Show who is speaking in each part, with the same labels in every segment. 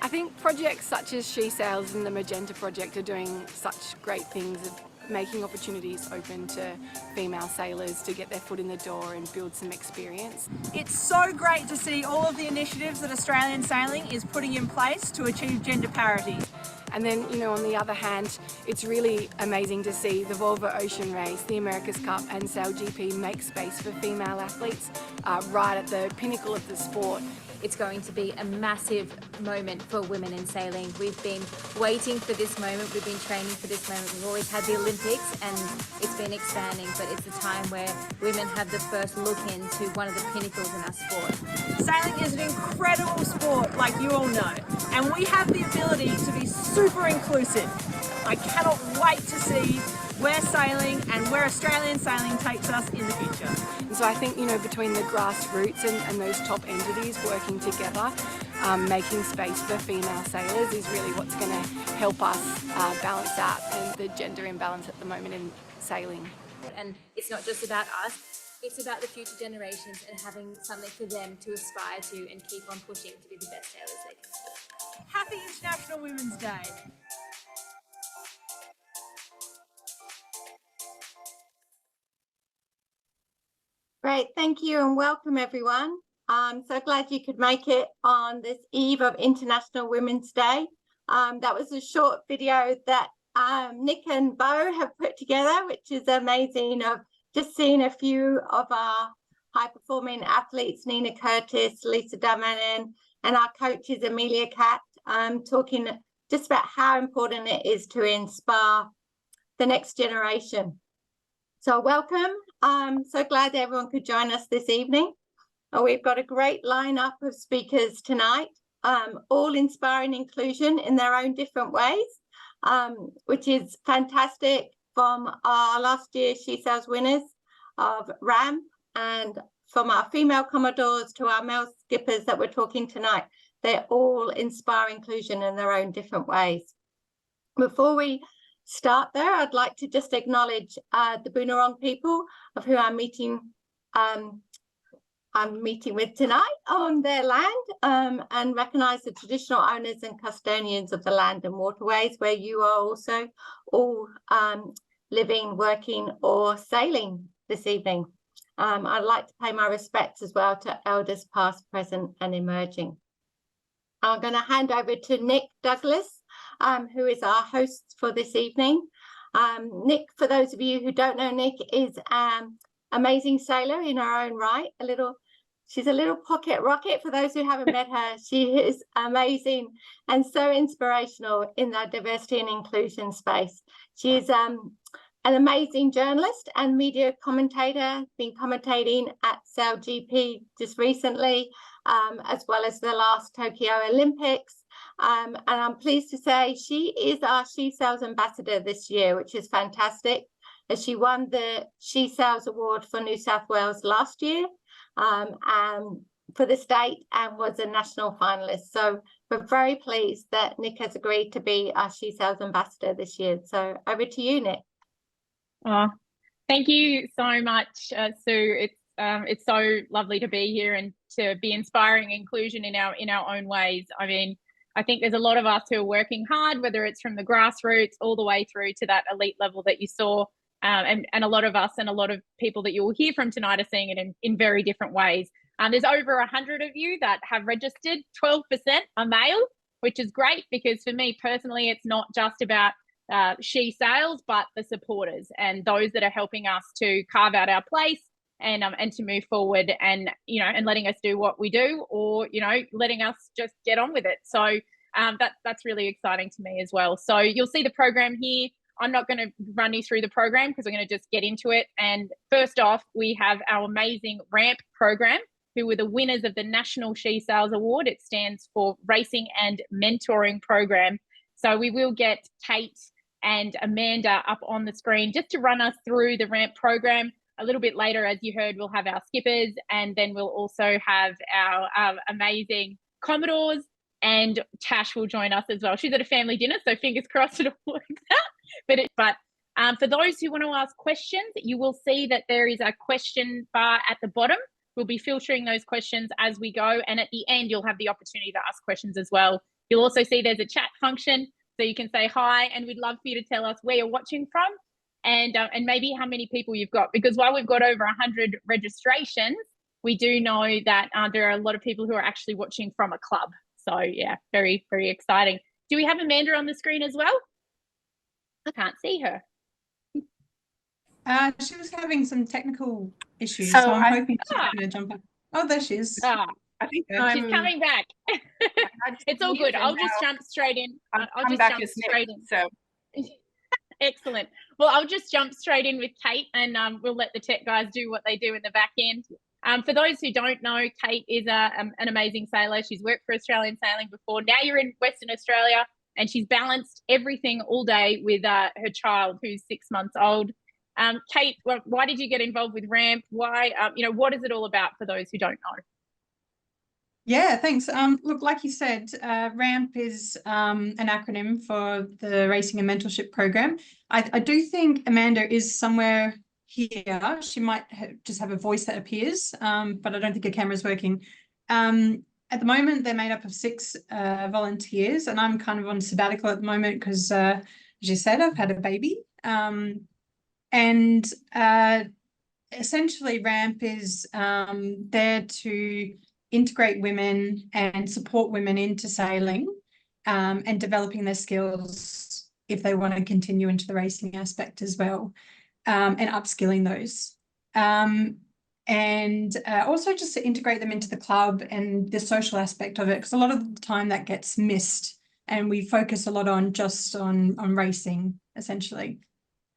Speaker 1: I think projects such as SheSails and the Magenta project are doing such great things of making opportunities open to female sailors to get their foot in the door and build some experience.
Speaker 2: It's so great to see all of the initiatives that Australian Sailing is putting in place to achieve gender parity.
Speaker 1: And then, on the other hand, it's really amazing to see the Volvo Ocean Race, the America's Cup and SailGP make space for female athletes right at the pinnacle of the sport.
Speaker 3: It's going to be a massive moment for women in sailing. We've been waiting for this moment. We've been training for this moment. We've always had the Olympics and it's been expanding, but it's a time where women have the first look into one of the pinnacles in our sport.
Speaker 2: Sailing is an incredible sport, like you all know, and we have the ability to be super inclusive. I cannot wait to see where sailing and where Australian sailing takes us in the future.
Speaker 1: And so I think, between the grassroots and those top entities working together, making space for female sailors is really what's going to help us balance out and the gender imbalance at the moment in sailing.
Speaker 3: And it's not just about us, it's about the future generations and having something for them to aspire to and keep on pushing to be the best sailors they can be.
Speaker 2: Happy International Women's Day.
Speaker 4: Great, thank you and welcome everyone. I'm so glad you could make it on this eve of International Women's Day. That was a short video that Nick and Bo have put together, which is amazing. Of just seeing a few of our high-performing athletes, Nina Curtis, Lisa Damanen, and our coaches, Amelia Cat, talking just about how important it is to inspire the next generation. So welcome. I'm so glad everyone could join us this evening. We've got a great lineup of speakers tonight, all inspiring inclusion in their own different ways, which is fantastic, from our last year SheSails winners of RAM and from our female Commodores to our male skippers that we're talking tonight. They're all inspire inclusion in their own different ways. Before we start there, I'd like to just acknowledge the Boonwurrung people of who I'm meeting with tonight on their land, and recognise the traditional owners and custodians of the land and waterways where you are also all living, working or sailing this evening. I'd like to pay my respects as well to elders past, present and emerging. I'm going to hand over to Nick Douglas, who is our host for this evening. Nick, for those of you who don't know, Nick is an amazing sailor in her own right. She's a little pocket rocket for those who haven't met her. She is amazing and so inspirational in the diversity and inclusion space. She is an amazing journalist and media commentator, been commentating at SailGP just recently, as well as the last Tokyo Olympics. And I'm pleased to say she is our SheSails ambassador this year, which is fantastic, as she won the SheSails award for New South Wales last year for the state and was a national finalist. So we're very pleased that Nick has agreed to be our SheSails ambassador this year. So over to you, Nick.
Speaker 5: Oh, thank you so much, Sue. It's so lovely to be here and to be inspiring inclusion in our own ways. I mean, I think there's a lot of us who are working hard, whether it's from the grassroots all the way through to that elite level that you saw. And a lot of us and a lot of people that you will hear from tonight are seeing it in very different ways. There's over 100 of you that have registered. 12% are male, which is great, because for me personally, it's not just about SheSails, but the supporters and those that are helping us to carve out our place and to move forward, and and letting us do what we do, or letting us just get on with it. So that's really exciting to me as well. So you'll see the program here. I'm not going to run you through the program because I'm going to just get into it. And first off, we have our amazing RAMP program, who were the winners of the National SheSails Award. It stands for Racing and Mentoring Program. So we will get Kate and Amanda up on the screen just to run us through the RAMP program. A little bit later, as you heard, we'll have our skippers, and then we'll also have our amazing Commodores, and Tash will join us as well. She's at a family dinner, so fingers crossed it all works out. But for those who want to ask questions, you will see that there is a question bar at the bottom. We'll be filtering those questions as we go, and at the end, you'll have the opportunity to ask questions as well. You'll also see there's a chat function, so you can say hi, and we'd love for you to tell us where you're watching from and maybe how many people you've got, because while we've got over 100 registrations, we do know that there are a lot of people who are actually watching from a club. So yeah, very, very exciting. Do we have Amanda on the screen as well? I can't see her.
Speaker 6: She was having some technical issues, so I'm hoping she's going to jump up. Oh, there she is.
Speaker 5: I
Speaker 7: think
Speaker 5: she's coming back. It's all good. I'll just jump straight in. I'll just jump straight in. So excellent. Well, I'll just jump straight in with Kate, and we'll let the tech guys do what they do in the back end. For those who don't know, Kate is an amazing sailor. She's worked for Australian Sailing before. Now you're in Western Australia, and she's balanced everything all day with her child, who's 6 months old. Kate, why did you get involved with RAMP? Why, what is it all about for those who don't know?
Speaker 6: Yeah, thanks. Look, like you said, RAMP is an acronym for the Racing and Mentorship Program. I do think Amanda is somewhere here. She might just have a voice that appears, but I don't think her camera's working. At the moment, they're made up of 6 volunteers, and I'm kind of on sabbatical at the moment because, as you said, I've had a baby. And essentially, RAMP is there to integrate women and support women into sailing and developing their skills if they want to continue into the racing aspect as well, and upskilling those. And also just to integrate them into the club and the social aspect of it, because a lot of the time that gets missed, and we focus a lot on just on racing, essentially.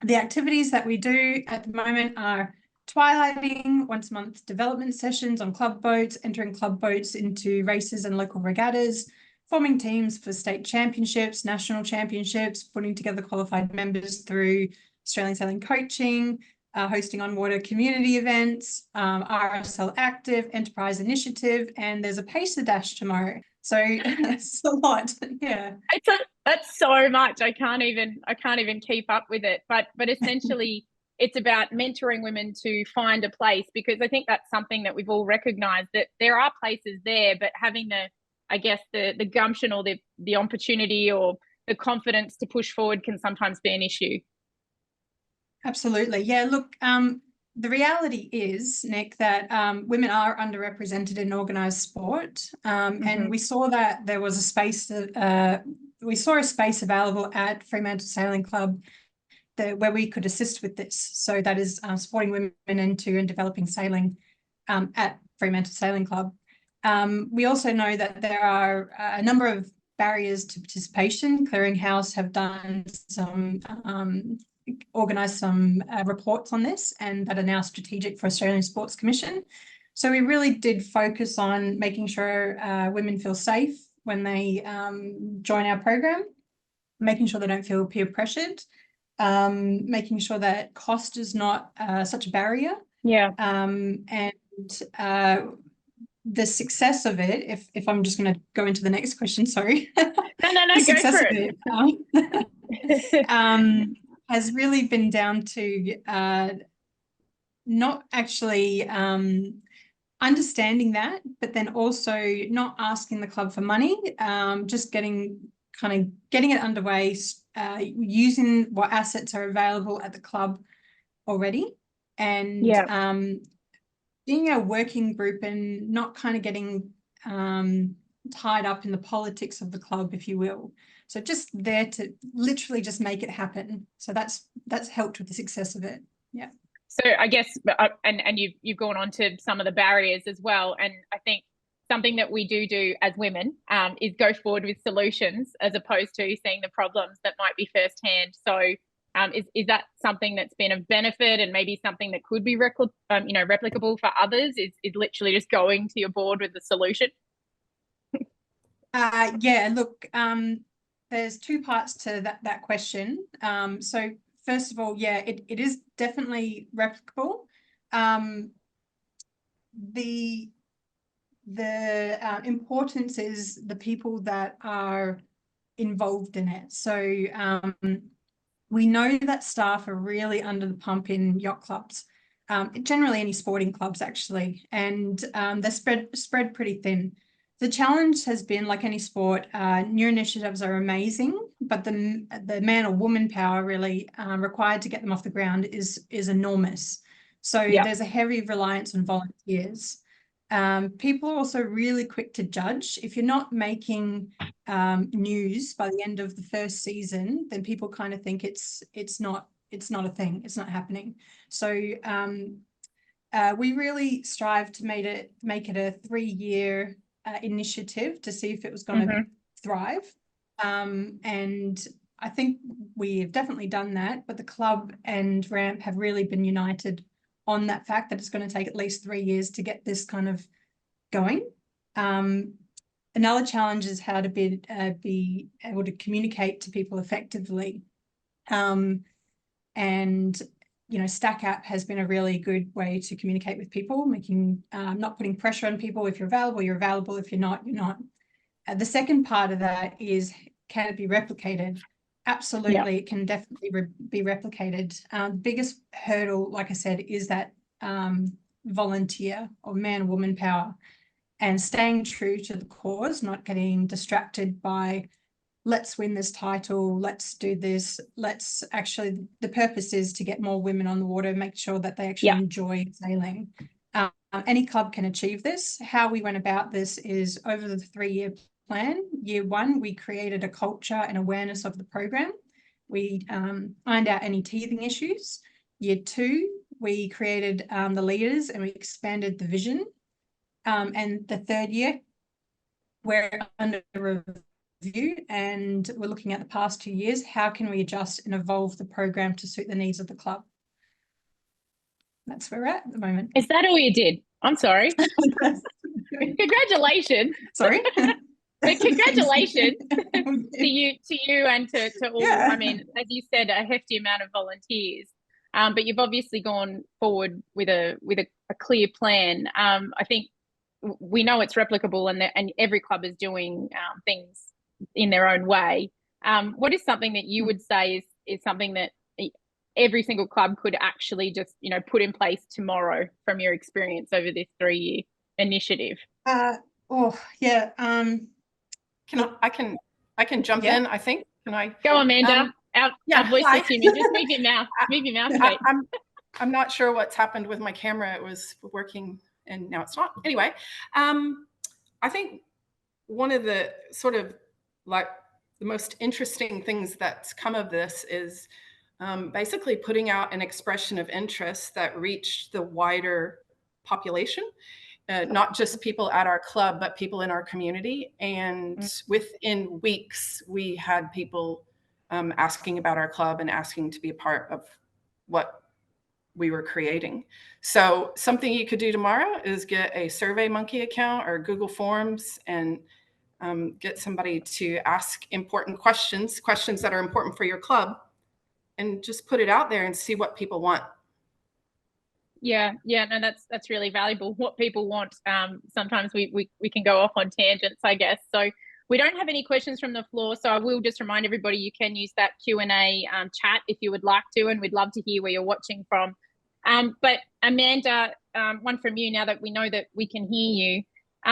Speaker 6: The activities that we do at the moment are twilighting, once a month development sessions on club boats, entering club boats into races and local regattas, forming teams for state championships, national championships, putting together qualified members through Australian Sailing Coaching, hosting on-water community events, RSL Active, Enterprise Initiative, and there's a Pacer Dash tomorrow. So it's a lot, yeah.
Speaker 5: That's so much. I can't even keep up with it. But essentially, it's about mentoring women to find a place, because I think that's something that we've all recognised, that there are places there, but having the gumption or the opportunity or the confidence to push forward can sometimes be an issue.
Speaker 6: Absolutely. Yeah, look, the reality is, Nick, that women are underrepresented in organised sport, and we saw that there was a space we saw a space available at Fremantle Sailing Club where we could assist with this. So that is supporting women into and developing sailing at Fremantle Sailing Club. We also know that there are a number of barriers to participation. Clearinghouse have done some organised some reports on this, and that are now strategic for Australian Sports Commission. So we really did focus on making sure women feel safe when they join our program, making sure they don't feel peer pressured, making sure that cost is not such a barrier.
Speaker 5: Yeah.
Speaker 6: And the success of it, if I'm just going to go into the next question, sorry.
Speaker 5: No,
Speaker 6: the success
Speaker 5: go for
Speaker 6: it. Has really been down to not actually understanding that, but then also not asking the club for money, just getting it underway, using what assets are available at the club already, and being a working group and not kind of getting tied up in the politics of the club, if you will. So just there to literally just make it happen. So that's helped with the success of it. Yeah.
Speaker 5: So I guess, and you've gone on to some of the barriers as well. And I think something that we do as women is go forward with solutions as opposed to seeing the problems that might be firsthand. So is that something that's been of benefit, and maybe something that could be replicable for others? Is literally just going to your board with the solution?
Speaker 6: Yeah. Look. There's 2 parts to that question. So first of all, yeah, it is definitely replicable. The importance is the people that are involved in it. So we know that staff are really under the pump in yacht clubs, generally any sporting clubs actually, and they're spread pretty thin. The challenge has been, like any sport, new initiatives are amazing, but the man or woman power really required to get them off the ground is enormous. So there's a heavy reliance on volunteers. People are also really quick to judge. If you're not making news by the end of the first season, then people kind of think it's not a thing, it's not happening. So we really strive to make it a 3-year initiative to see if it was going to thrive. And I think we've definitely done that, but the club and Ramp have really been united on that fact that it's going to take at least 3 years to get this kind of going. Another challenge is how to be able to communicate to people effectively. And Stack App has been a really good way to communicate with people, making not putting pressure on people. If you're available, you're available. If you're not, you're not. The second part of that is, can it be replicated? Absolutely, it can definitely be replicated. The biggest hurdle, like I said, is that volunteer or man, woman power, and staying true to the cause, not getting distracted by, let's win this title, let's do this, let's actually, the purpose is to get more women on the water, make sure that they actually enjoy sailing. Any club can achieve this. How we went about this is over the 3-year plan. Year 1, we created a culture and awareness of the program. We ironed out any teething issues. Year 2, we created the leaders and we expanded the vision. And the 3rd year, we're under review and we're looking at the past 2 years. How can we adjust and evolve the program to suit the needs of the club? That's where we're at the moment.
Speaker 5: Is that all you did? I'm sorry. Congratulations.
Speaker 6: Sorry.
Speaker 5: But congratulations to you and to all. I mean, as you said, a hefty amount of volunteers. But you've obviously gone forward with a clear plan. I think we know it's replicable, and every club is doing things in their own way. What is something that you would say is something that every single club could actually just put in place tomorrow from your experience over this 3-year initiative?
Speaker 6: I
Speaker 7: can jump in, I think. Can I
Speaker 5: go, Amanda? Our voiceless human. Just move your mouth. Move your mouth straight.
Speaker 7: I'm not sure what's happened with my camera. It was working and now it's not. Anyway, I think one of the sort of like the most interesting things that's come of this is basically putting out an expression of interest that reached the wider population. Not just people at our club, but people in our community. And within weeks, we had people asking about our club and asking to be a part of what we were creating. So something you could do tomorrow is get a SurveyMonkey account or Google Forms and get somebody to ask important questions that are important for your club, and just put it out there and see what people want.
Speaker 5: No, that's really valuable. What people want. Sometimes we can go off on tangents, I guess. So we don't have any questions from the floor. So I will just remind everybody you can use that Q&A chat if you would like to, and we'd love to hear where you're watching from. But Amanda, one from you now that we know that we can hear you.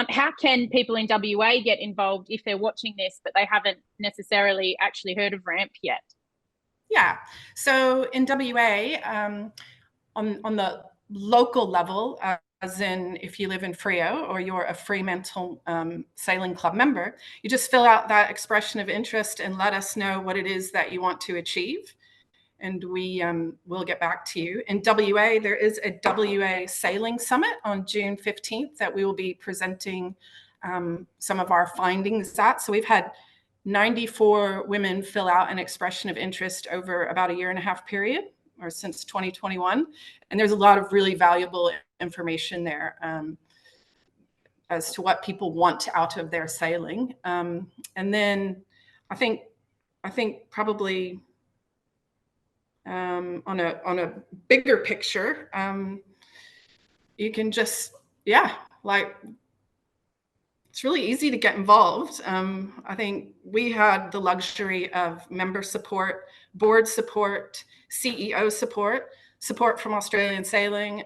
Speaker 5: How can people in WA get involved if they're watching this but they haven't necessarily actually heard of Ramp yet?
Speaker 7: Yeah. So in WA, on the local level, as in if you live in Freo or you're a Fremantle sailing club member, you just fill out that expression of interest and let us know what it is that you want to achieve. And we will get back to you. In WA, there is a WA Sailing Summit on June 15th that we will be presenting some of our findings at. So we've had 94 women fill out an expression of interest over about a 1.5 year period, or since 2021. And there's a lot of really valuable information there as to what people want out of their sailing. And then I think probably on a bigger picture, you can just, it's really easy to get involved. I think we had the luxury of member support, board support, CEO support from Australian Sailing,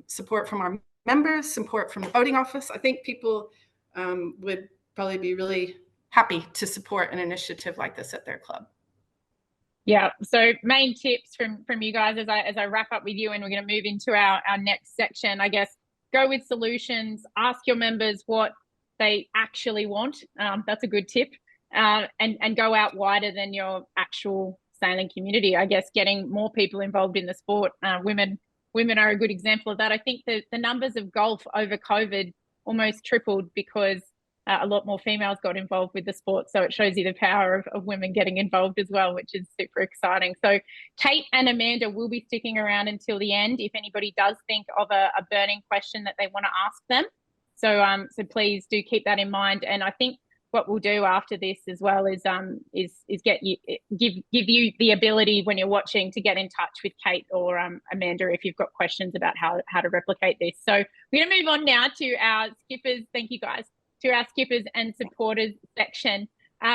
Speaker 7: support from our members, support from the boating office. I think people would probably be really happy to support an initiative like this at their club.
Speaker 5: Yeah, so main tips from you guys as I wrap up with you, and we're going to move into our next section. I guess go with solutions, ask your members what they actually want. That's a good tip. And go out wider than your actual sailing community. I guess getting more people involved in the sport. Women are a good example of that. I think the numbers of golf over COVID almost tripled because a lot more females got involved with the sport. So it shows you the power of women getting involved as well, which is super exciting. So Kate and Amanda will be sticking around until the end if anybody does think of a burning question that they want to ask them. So please do keep that in mind. And I think what we'll do after this as well is give you the ability when you're watching to get in touch with Kate or Amanda if you've got questions about how to replicate this. So we're going to move on now to our skippers. Thank you guys. To our skippers and supporters section,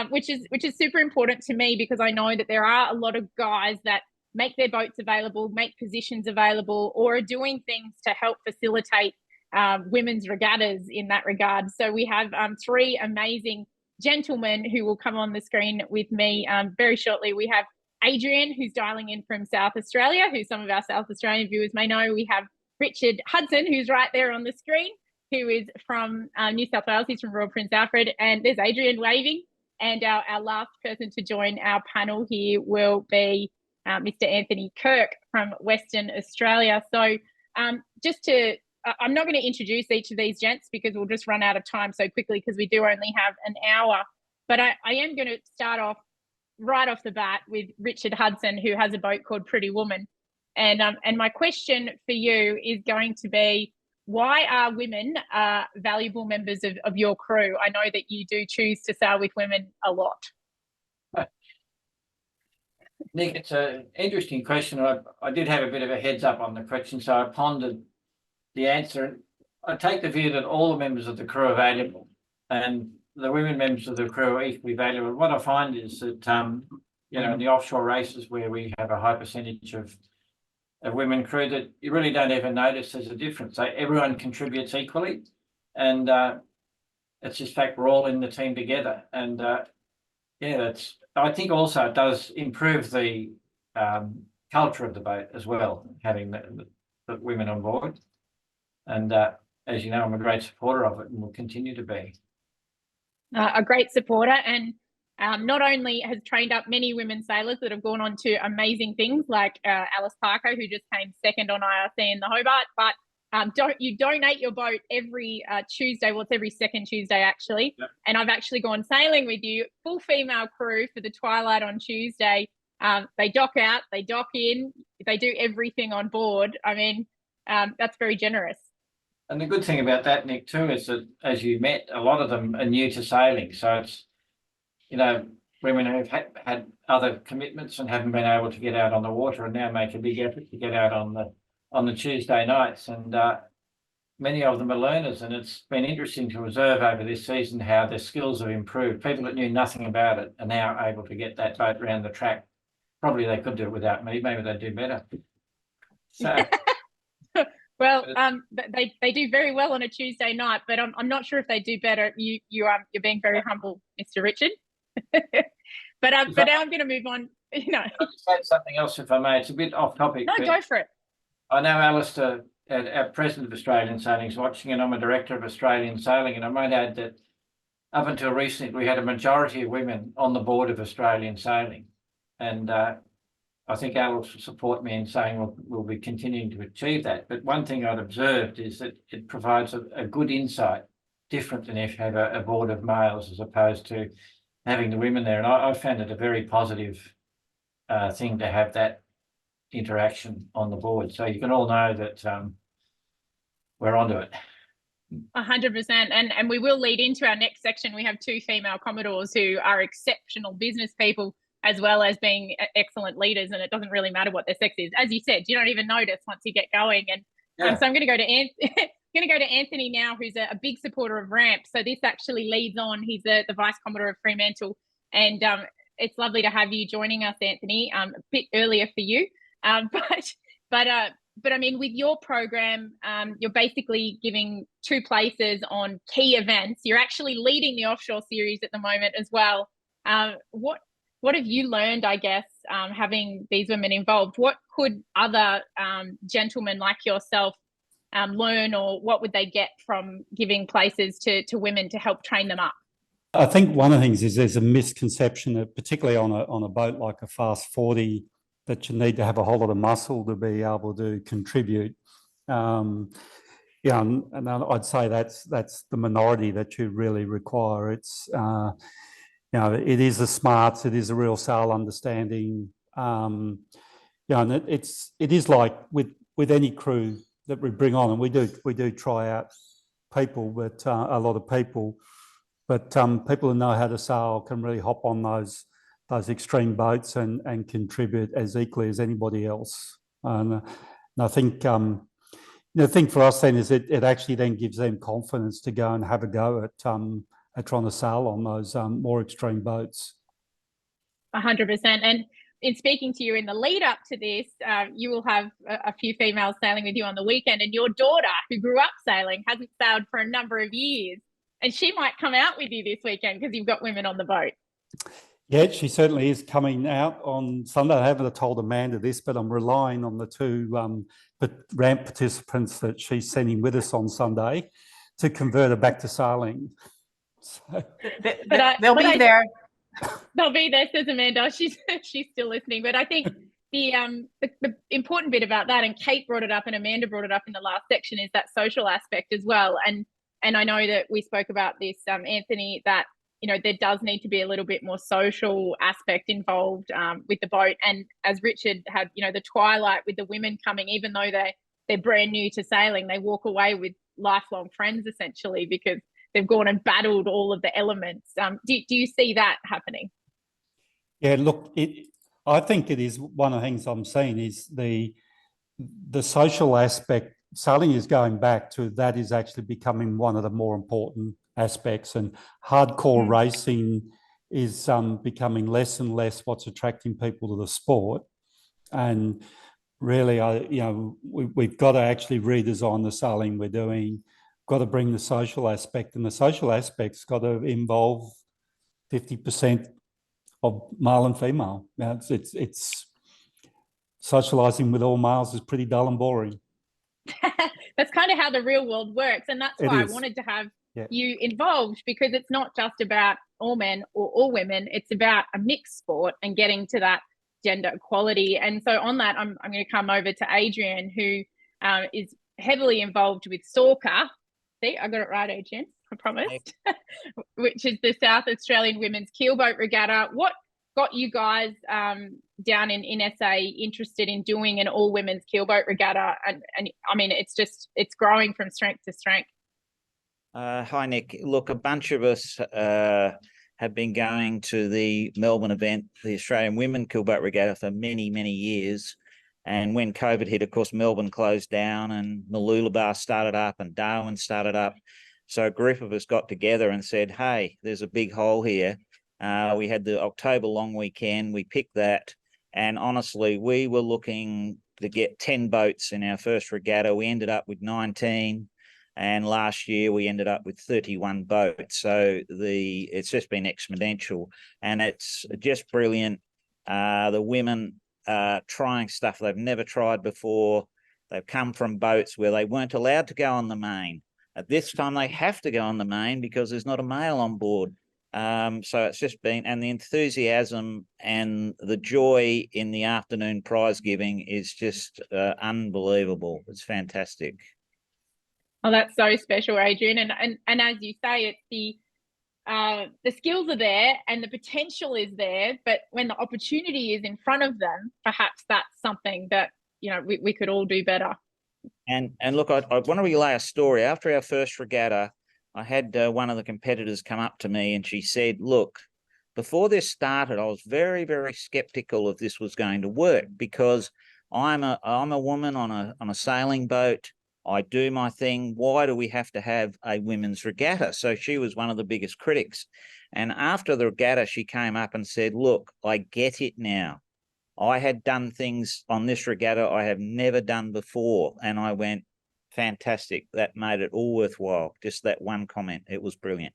Speaker 5: which is super important to me because I know that there are a lot of guys that make their boats available, make positions available, or are doing things to help facilitate women's regattas in that regard. So we have three amazing gentlemen who will come on the screen with me very shortly. We have Adrian, who's dialing in from South Australia, who some of our South Australian viewers may know. We have Richard Hudson, who's right there on the screen, who is from New South Wales. He's from Royal Prince Alfred. And there's Adrian waving. And our last person to join our panel here will be Mr. Anthony Kirke from Western Australia. So I'm not going to introduce each of these gents because we'll just run out of time so quickly because we do only have an hour. But I am going to start off right off the bat with Richard Hudson, who has a boat called Pretty Woman. And my question for you is going to be, why are women valuable members of your crew? I know that you do choose to sail with women a lot.
Speaker 8: Nick, it's an interesting question. I did have a bit of a heads up on the question, so I pondered the answer. I take the view that all the members of the crew are valuable and the women members of the crew are equally valuable. What I find is that, in the offshore races where we have a high percentage of women crew, that you really don't even notice there's a difference. So everyone contributes equally, and it's just fact we're all in the team together. And I think also it does improve the culture of the boat as well, having the women on board. And as you know, I'm a great supporter of it and will continue to be.
Speaker 5: A great supporter, and not only has trained up many women sailors that have gone on to amazing things like Alice Parker, who just came second on IRC in the Hobart, but you donate your boat every Tuesday. Well, it's every second Tuesday actually. Yep. And I've actually gone sailing with you, full female crew for the Twilight on Tuesday. They dock out, they dock in, they do everything on board. I mean, that's very generous.
Speaker 8: And the good thing about that, Nick, too, is that as you met, a lot of them are new to sailing. So it's, women who've had other commitments and haven't been able to get out on the water and now make a big effort to get out on the Tuesday nights. And many of them are learners, and it's been interesting to observe over this season how their skills have improved. People that knew nothing about it are now able to get that boat around the track. Probably they could do it without me. Maybe they'd do better. So.
Speaker 5: Well, they do very well on a Tuesday night, but I'm not sure if they do better. You're being very humble, Mr. Richard. but now I'm going to move on. I'll
Speaker 8: just say something else if I may. It's a bit off topic.
Speaker 5: No, go for it.
Speaker 8: I know Alistair, our president of Australian Sailing, is watching, and I'm a director of Australian Sailing. And I might add that up until recently, we had a majority of women on the board of Australian Sailing, and I think Alice will support me in saying we'll be continuing to achieve that. But one thing I'd observed is that it provides a good insight, different than if you have a board of males as opposed to having the women there. And I found it a very positive thing to have that interaction on the board. So you can all know that we're onto it.
Speaker 5: 100%. And we will lead into our next section. We have two female Commodores who are exceptional business people, as well as being excellent leaders, and it doesn't really matter what their sex is. As you said, you don't even notice once you get going. And so I'm going to go to Anthony now, who's a big supporter of ramp. So this actually leads on. He's the Vice Commodore of Fremantle, and it's lovely to have you joining us, Anthony. A bit earlier for you, but but I mean, with your program, you're basically giving 2 places on key events. You're actually leading the offshore series at the moment as well. What have you learned, I guess, having these women involved? What could other gentlemen like yourself learn, or what would they get from giving places to women to help train them up?
Speaker 9: I think one of the things is there's a misconception that particularly on a boat like a Fast 40, that you need to have a whole lot of muscle to be able to contribute. Yeah, and I'd say that's the minority that you really require. It's you know, it is the smarts, it is a real sail understanding. You know, and it is like with any crew that we bring on, and we do try out people, but a lot of people, but people who know how to sail can really hop on those extreme boats and contribute as equally as anybody else. And I think the thing for us then is it actually then gives them confidence to go and have a go at trying to sail on those more extreme boats.
Speaker 5: 100%. And in speaking to you in the lead up to this, you will have a few females sailing with you on the weekend, and your daughter, who grew up sailing, hasn't sailed for a number of years, and she might come out with you this weekend because you've got women on the boat.
Speaker 9: Yeah, she certainly is coming out on Sunday. I haven't told Amanda this, but I'm relying on the 2 ramp participants that she's sending with us on Sunday to convert her back to sailing. So,
Speaker 7: they'll be there.
Speaker 5: They'll be there, says Amanda. She's still listening. But I think the important bit about that, and Kate brought it up and Amanda brought it up in the last section, is that social aspect as well. And I know that we spoke about this, Anthony, that, you know, there does need to be a little bit more social aspect involved with the boat. And as Richard had, you know, the twilight with the women coming, even though they're brand new to sailing, they walk away with lifelong friends essentially, because they've gone and battled all of the elements. Do you see that happening? Yeah,
Speaker 9: look, I think it is one of the things I'm seeing is the social aspect. Sailing is going back to that, is actually becoming one of the more important aspects, and hardcore racing is becoming less and less what's attracting people to the sport. And really, we've got to actually redesign the sailing we're doing. Got to bring the social aspect, and the social aspect's got to involve 50% of male and female. Now, it's socialising with all males is pretty dull and boring.
Speaker 5: That's kind of how the real world works, and that's why I wanted to have you involved, because it's not just about all men or all women, it's about a mixed sport and getting to that gender equality. And so on that, I'm going to come over to Adrian, who is heavily involved with SAUCA. See, I got it right, Adrian, I promised, which is the South Australian Women's Keelboat Regatta. What got you guys down in SA interested in doing an all-women's keelboat regatta? And I mean, it's growing from strength to strength.
Speaker 10: Hi, Nick. Look, a bunch of us have been going to the Melbourne event, the Australian Women Keelboat Regatta, for many, many years. And when COVID hit, of course, Melbourne closed down and Mooloolaba started up and Darwin started up. So a group of us got together and said, hey, there's a big hole here. We had the October long weekend. We picked that. And honestly, we were looking to get 10 boats in our first regatta. We ended up with 19. And last year we ended up with 31 boats. So it's just been exponential, and it's just brilliant. The women trying stuff they've never tried before. They've come from boats where they weren't allowed to go on the main. At this time, they have to go on the main because there's not a male on board. So it's just been, and the enthusiasm and the joy in the afternoon prize giving is just unbelievable. It's fantastic.
Speaker 5: Oh, that's so special, Adrian. And as you say, it's the skills are there and the potential is there, but when the opportunity is in front of them, perhaps that's something that, you know, we could all do better.
Speaker 10: And look, I want to relay a story. After our first regatta, I had one of the competitors come up to me and she said, look, before this started, I was very, very skeptical if this was going to work, because I'm a woman on a sailing boat. I do my thing. Why do we have to have a women's regatta? So she was one of the biggest critics. And after the regatta, she came up and said, look, I get it now. I had done things on this regatta I have never done before. And I went, fantastic. That made it all worthwhile. Just that one comment. It was brilliant.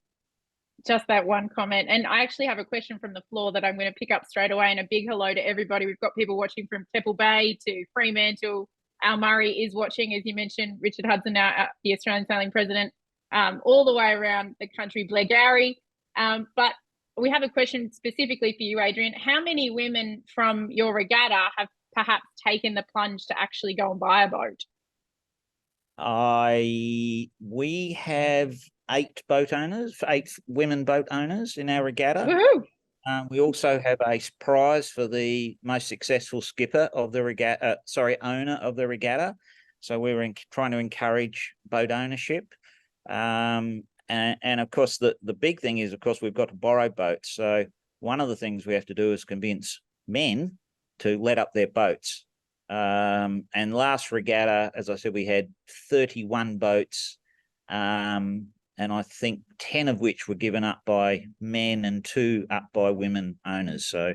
Speaker 5: Just that one comment. And I actually have a question from the floor that I'm going to pick up straight away. And a big hello to everybody. We've got people watching from Keppel Bay to Fremantle. Al Murray is watching, as you mentioned, Richard Hudson, now the Australian Sailing President, all the way around the country, Blair Gowrie. But we have a question specifically for you, Adrian. How many women from your regatta have perhaps taken the plunge to actually go and buy a boat?
Speaker 10: We have 8 boat owners, 8 women boat owners in our regatta.
Speaker 5: Woohoo!
Speaker 10: We also have a prize for the most successful skipper of the regatta, owner of the regatta. So we were trying to encourage boat ownership. And of course, the big thing is, of course, we've got to borrow boats. So one of the things we have to do is convince men to let up their boats. And last regatta, as I said, we had 31 boats, and I think 10 of which were given up by men and 2 up by women owners. So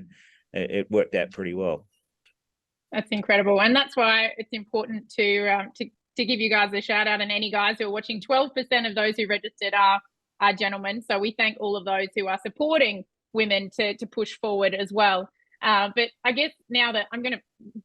Speaker 10: it worked out pretty well.
Speaker 5: That's incredible. And that's why it's important to give you guys a shout out, and any guys who are watching. 12% of those who registered are gentlemen. So we thank all of those who are supporting women to push forward as well. But I guess now that I'm going to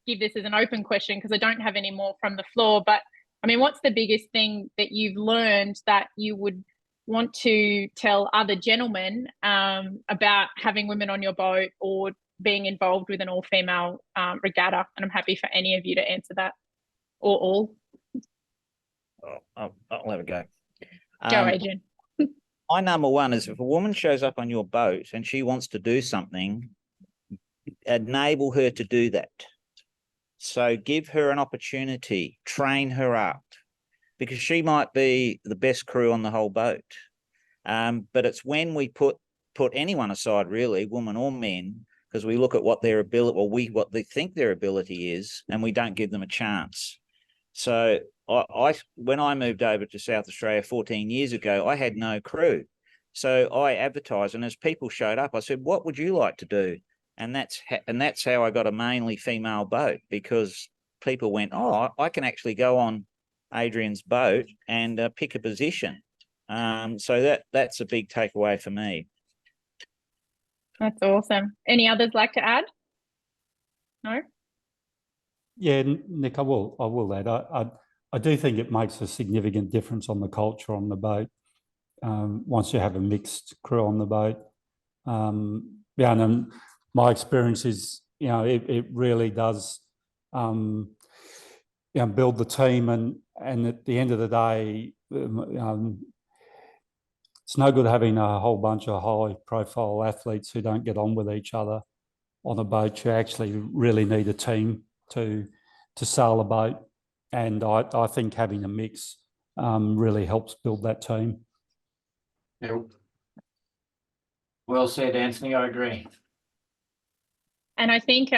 Speaker 5: give this as an open question, because I don't have any more from the floor, but I mean, what's the biggest thing that you've learned that you would want to tell other gentlemen about having women on your boat or being involved with an all-female regatta? And I'm happy for any of you to answer that, or all.
Speaker 10: I'll have a go.
Speaker 5: Go, Adrian.
Speaker 10: My number one is, if a woman shows up on your boat and she wants to do something, enable her to do that. So give her an opportunity, train her up, because she might be the best crew on the whole boat. But it's when we put anyone aside, really, women or men, because we look at what their ability, or what they think their ability is, and we don't give them a chance. So when I moved over to South Australia 14 years ago, I had no crew. So I advertised, and as people showed up, I said, what would you like to do? And that's how I got a mainly female boat, because people went, oh, I can actually go on Adrian's boat and pick a position. So that's a big takeaway for me.
Speaker 5: That's awesome. Any others like to add? No?
Speaker 9: Yeah, Nick, I will add. I do think it makes a significant difference on the culture on the boat once you have a mixed crew on the boat. Yeah, and my experience is, it really does, build the team, and at the end of the day, it's no good having a whole bunch of high-profile athletes who don't get on with each other on a boat. You actually really need a team to sail a boat, and I think having a mix really helps build that team.
Speaker 8: Yeah. Well said, Anthony. I agree.
Speaker 5: And I think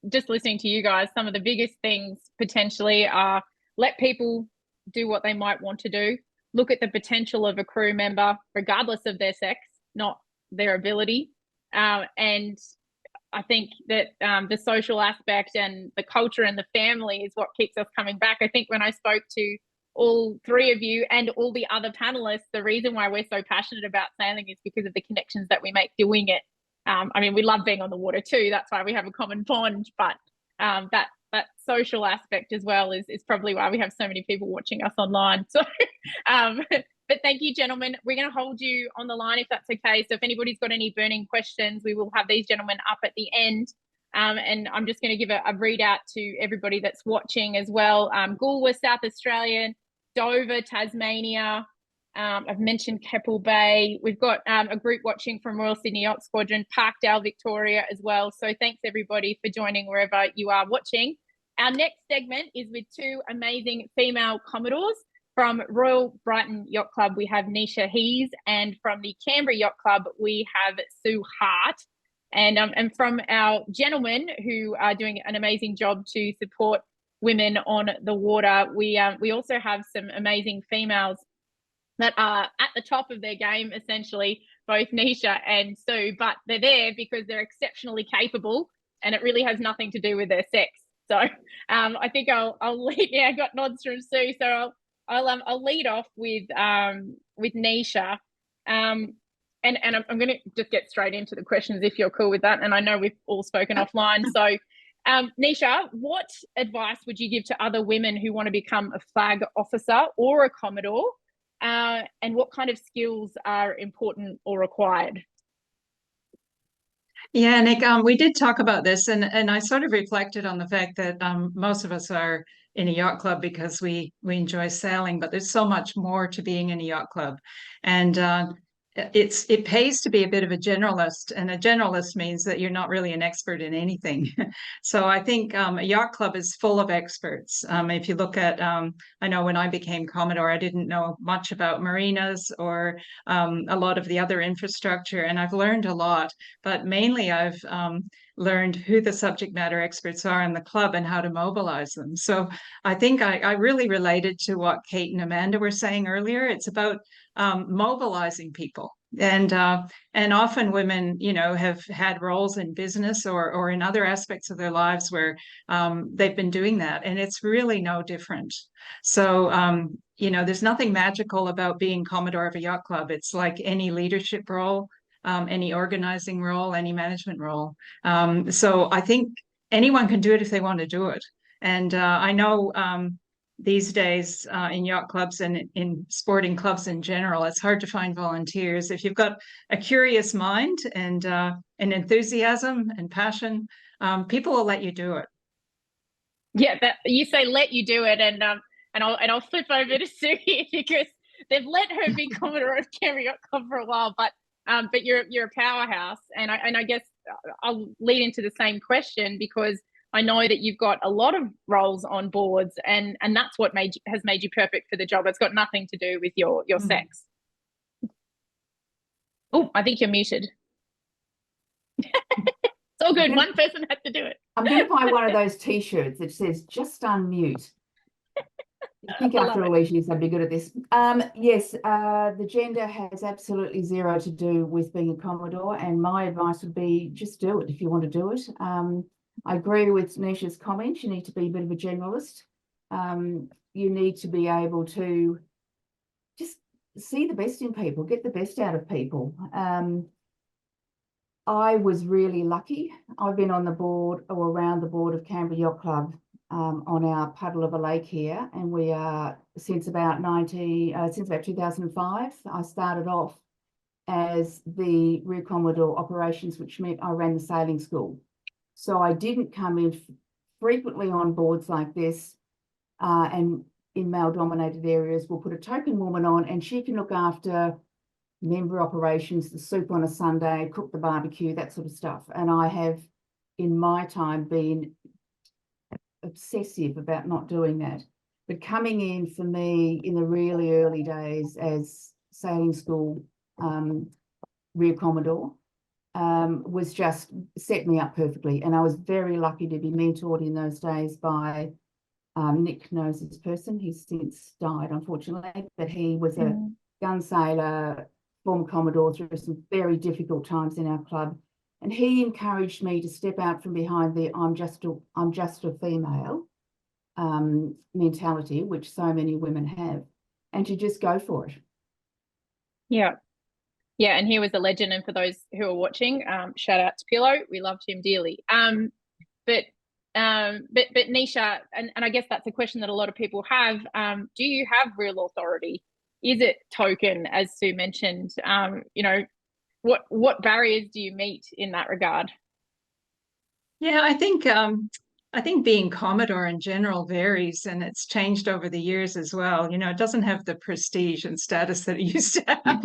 Speaker 5: just listening to you guys, some of the biggest things potentially are let people do what they might want to do. Look at the potential of a crew member, regardless of their sex, not their ability. And I think that the social aspect and the culture and the family is what keeps us coming back. I think when I spoke to all 3 of you and all the other panelists, the reason why we're so passionate about sailing is because of the connections that we make doing it. I mean, we love being on the water too. That's why we have a common bond, but that social aspect as well is probably why we have so many people watching us online. So, but thank you, gentlemen. We're going to hold you on the line if that's okay. So if anybody's got any burning questions, we will have these gentlemen up at the end. And I'm just going to give a readout to everybody that's watching as well. Goolwa, South Australia, Dover, Tasmania. I've mentioned Keppel Bay. We've got a group watching from Royal Sydney Yacht Squadron, Parkdale, Victoria as well. So thanks everybody for joining wherever you are watching. Our next segment is with 2 amazing female Commodores. From Royal Brighton Yacht Club, we have Niesje Hees, and from the Canberra Yacht Club, we have Sue Hart. And from our gentlemen who are doing an amazing job to support women on the water, we also have some amazing females that are at the top of their game, essentially, both Niesje and Sue, but they're there because they're exceptionally capable and it really has nothing to do with their sex. So I think I'll lead. Yeah, I got nods from Sue, so I'll lead off with Niesje, and I'm going to just get straight into the questions if you're cool with that. And I know we've all spoken offline, so Niesje, what advice would you give to other women who want to become a flag officer or a Commodore, and what kind of skills are important or required?
Speaker 6: Yeah, Nick, we did talk about this, and I sort of reflected on the fact that most of us are in a yacht club because we enjoy sailing, but there's so much more to being in a yacht club, and it pays to be a bit of a generalist, and a generalist means that you're not really an expert in anything. So I think a yacht club is full of experts. If you look at, I know when I became Commodore, I didn't know much about marinas or a lot of the other infrastructure, and I've learned a lot, but mainly I've learned who the subject matter experts are in the club and how to mobilize them. So I think I really related to what Kate and Amanda were saying earlier. It's about mobilizing people. And often women, you know, have had roles in business or in other aspects of their lives where they've been doing that. And it's really no different. So, you know, there's nothing magical about being Commodore of a yacht club. It's like any leadership role, any organizing role, any management role. So I think anyone can do it if they want to do it. And I know these days in yacht clubs and in sporting clubs in general, it's hard to find volunteers. If you've got a curious mind and an enthusiasm and passion, people will let you do it.
Speaker 5: Yeah, that you say let you do it, and I'll flip over to Sue here because they've let her be Commodore of Canberra Yacht Club for a while, but you're a powerhouse, and I guess I'll lead into the same question because I know that you've got a lot of roles on boards, and that's what has made you perfect for the job. It's got nothing to do with your sex. Oh, I think you're muted. It's all good. One person had to do it.
Speaker 11: I'm going to buy one of those T-shirts that says "Just unmute." I think after all these years, I'd be good at this. Yes, the gender has absolutely zero to do with being a Commodore, and my advice would be just do it if you want to do it. I agree with Niesje's comments. You need to be a bit of a generalist. You need to be able to just see the best in people, get the best out of people. I was really lucky. I've been on the board or around the board of Canberra Yacht Club on our paddle of a lake here, and we are since about 2005. I started off as the Rear Commodore operations, which meant I ran the sailing school. So I didn't come in frequently on boards like this, and in male-dominated areas, we'll put a token woman on and she can look after member operations, the soup on a Sunday, cook the barbecue, that sort of stuff. And I have, in my time, been obsessive about not doing that. But coming in for me in the really early days as sailing school Rear Commodore, was just set me up perfectly. And I was very lucky to be mentored in those days by Nick knows this person. He's since died, unfortunately, but he was a gun sailor, former Commodore through some very difficult times in our club. And he encouraged me to step out from behind the I'm just a female mentality, which so many women have, and to just go for it.
Speaker 5: Yeah. Yeah, and he was a legend. And for those who are watching, shout out to Pillow. We loved him dearly. But Niesje, and I guess that's a question that a lot of people have. Do you have real authority? Is it token, as Sue mentioned? You know, what barriers do you meet in that regard?
Speaker 6: Yeah, I think being Commodore in general varies, and it's changed over the years as well. You know, it doesn't have the prestige and status that it used to have.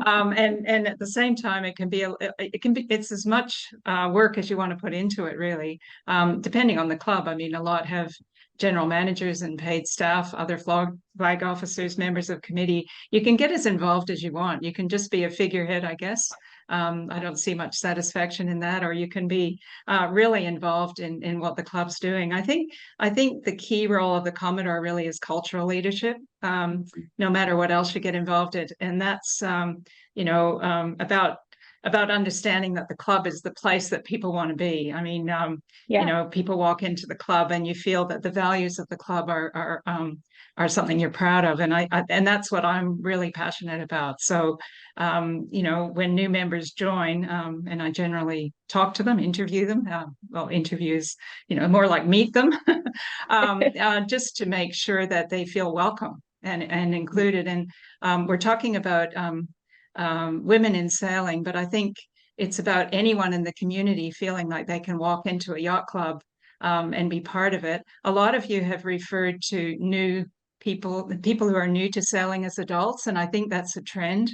Speaker 6: And at the same time, it's as much work as you want to put into it, really, depending on the club. I mean, a lot have general managers and paid staff, other flag officers, members of committee. You can get as involved as you want. You can just be a figurehead, I guess. I don't see much satisfaction in that, or you can be really involved in what the club's doing. I think the key role of the Commodore really is cultural leadership, no matter what else you get involved in. And that's, about about understanding that the club is the place that people want to be. I mean, you know, people walk into the club and you feel that the values of the club are something you're proud of, and and that's what I'm really passionate about. So, you know, when new members join, and I generally talk to them, interview them. Well, interviews, you know, more like meet them, just to make sure that they feel welcome and included. And we're talking about women in sailing, but I think it's about anyone in the community feeling like they can walk into a yacht club and be part of it. A lot of you have referred to new people who are new to sailing as adults, and I think that's a trend,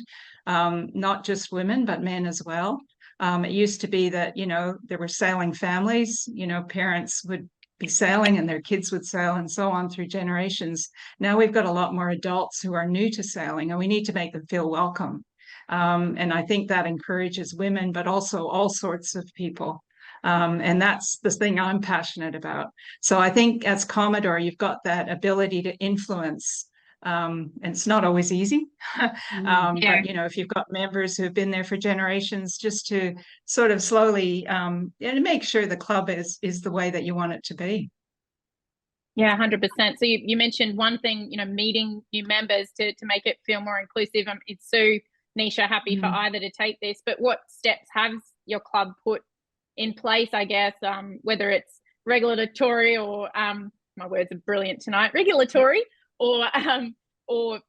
Speaker 6: not just women, but men as well. It used to be that, you know, there were sailing families, you know, parents would be sailing and their kids would sail and so on through generations. Now we've got a lot more adults who are new to sailing, and we need to make them feel welcome. And I think that encourages women, but also all sorts of people. And that's the thing I'm passionate about. So I think as Commodore, you've got that ability to influence. And it's not always easy, but, you know, if you've got members who've been there for generations, just to sort of slowly and make sure the club is the way that you want it to be.
Speaker 5: Yeah, 100%. So you mentioned one thing, you know, meeting new members to make it feel more inclusive. It's Sue, Niesje, happy for either to take this, but what steps has your club put in place, I guess, whether it's regulatory or, my words are brilliant tonight, regulatory, or you know,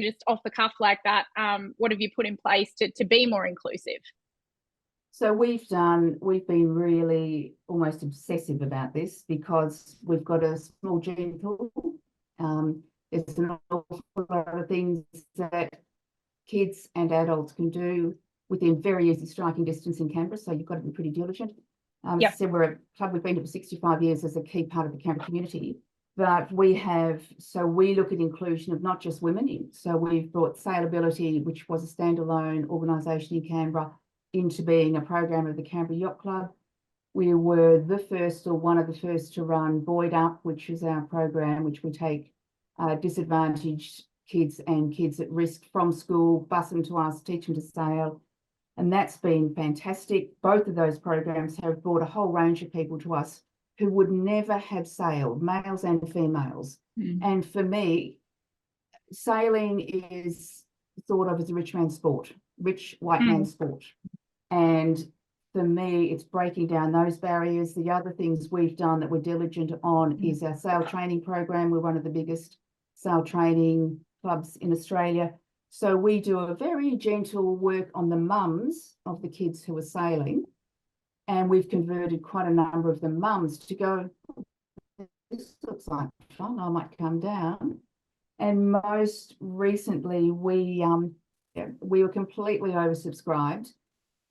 Speaker 5: just off the cuff like that, what have you put in place to be more inclusive?
Speaker 11: So we've been really almost obsessive about this, because we've got a small gene pool. There's an awful lot of things that kids and adults can do within very easy striking distance in Canberra, so you've got to be pretty diligent. So we're a club, we've been here for 65 years as a key part of the Canberra community, but we look at inclusion of not just women. So we've brought Sailability, which was a standalone organisation in Canberra, into being a program of the Canberra Yacht Club. We were the first, or one of the first, to run Buoyed Up, which is our program, which we take disadvantaged kids and kids at risk from school, bus them to us, teach them to sail. And that's been fantastic. Both of those programs have brought a whole range of people to us who would never have sailed, males and females. And for me, sailing is thought of as a rich man's sport, rich white man's sport. And for me, it's breaking down those barriers. The other things we've done that we're diligent on is our sail training program. We're one of the biggest sail training clubs in Australia. So we do a very gentle work on the mums of the kids who are sailing. And we've converted quite a number of the mums to go, this looks like fun, I might come down. And most recently, we were completely oversubscribed.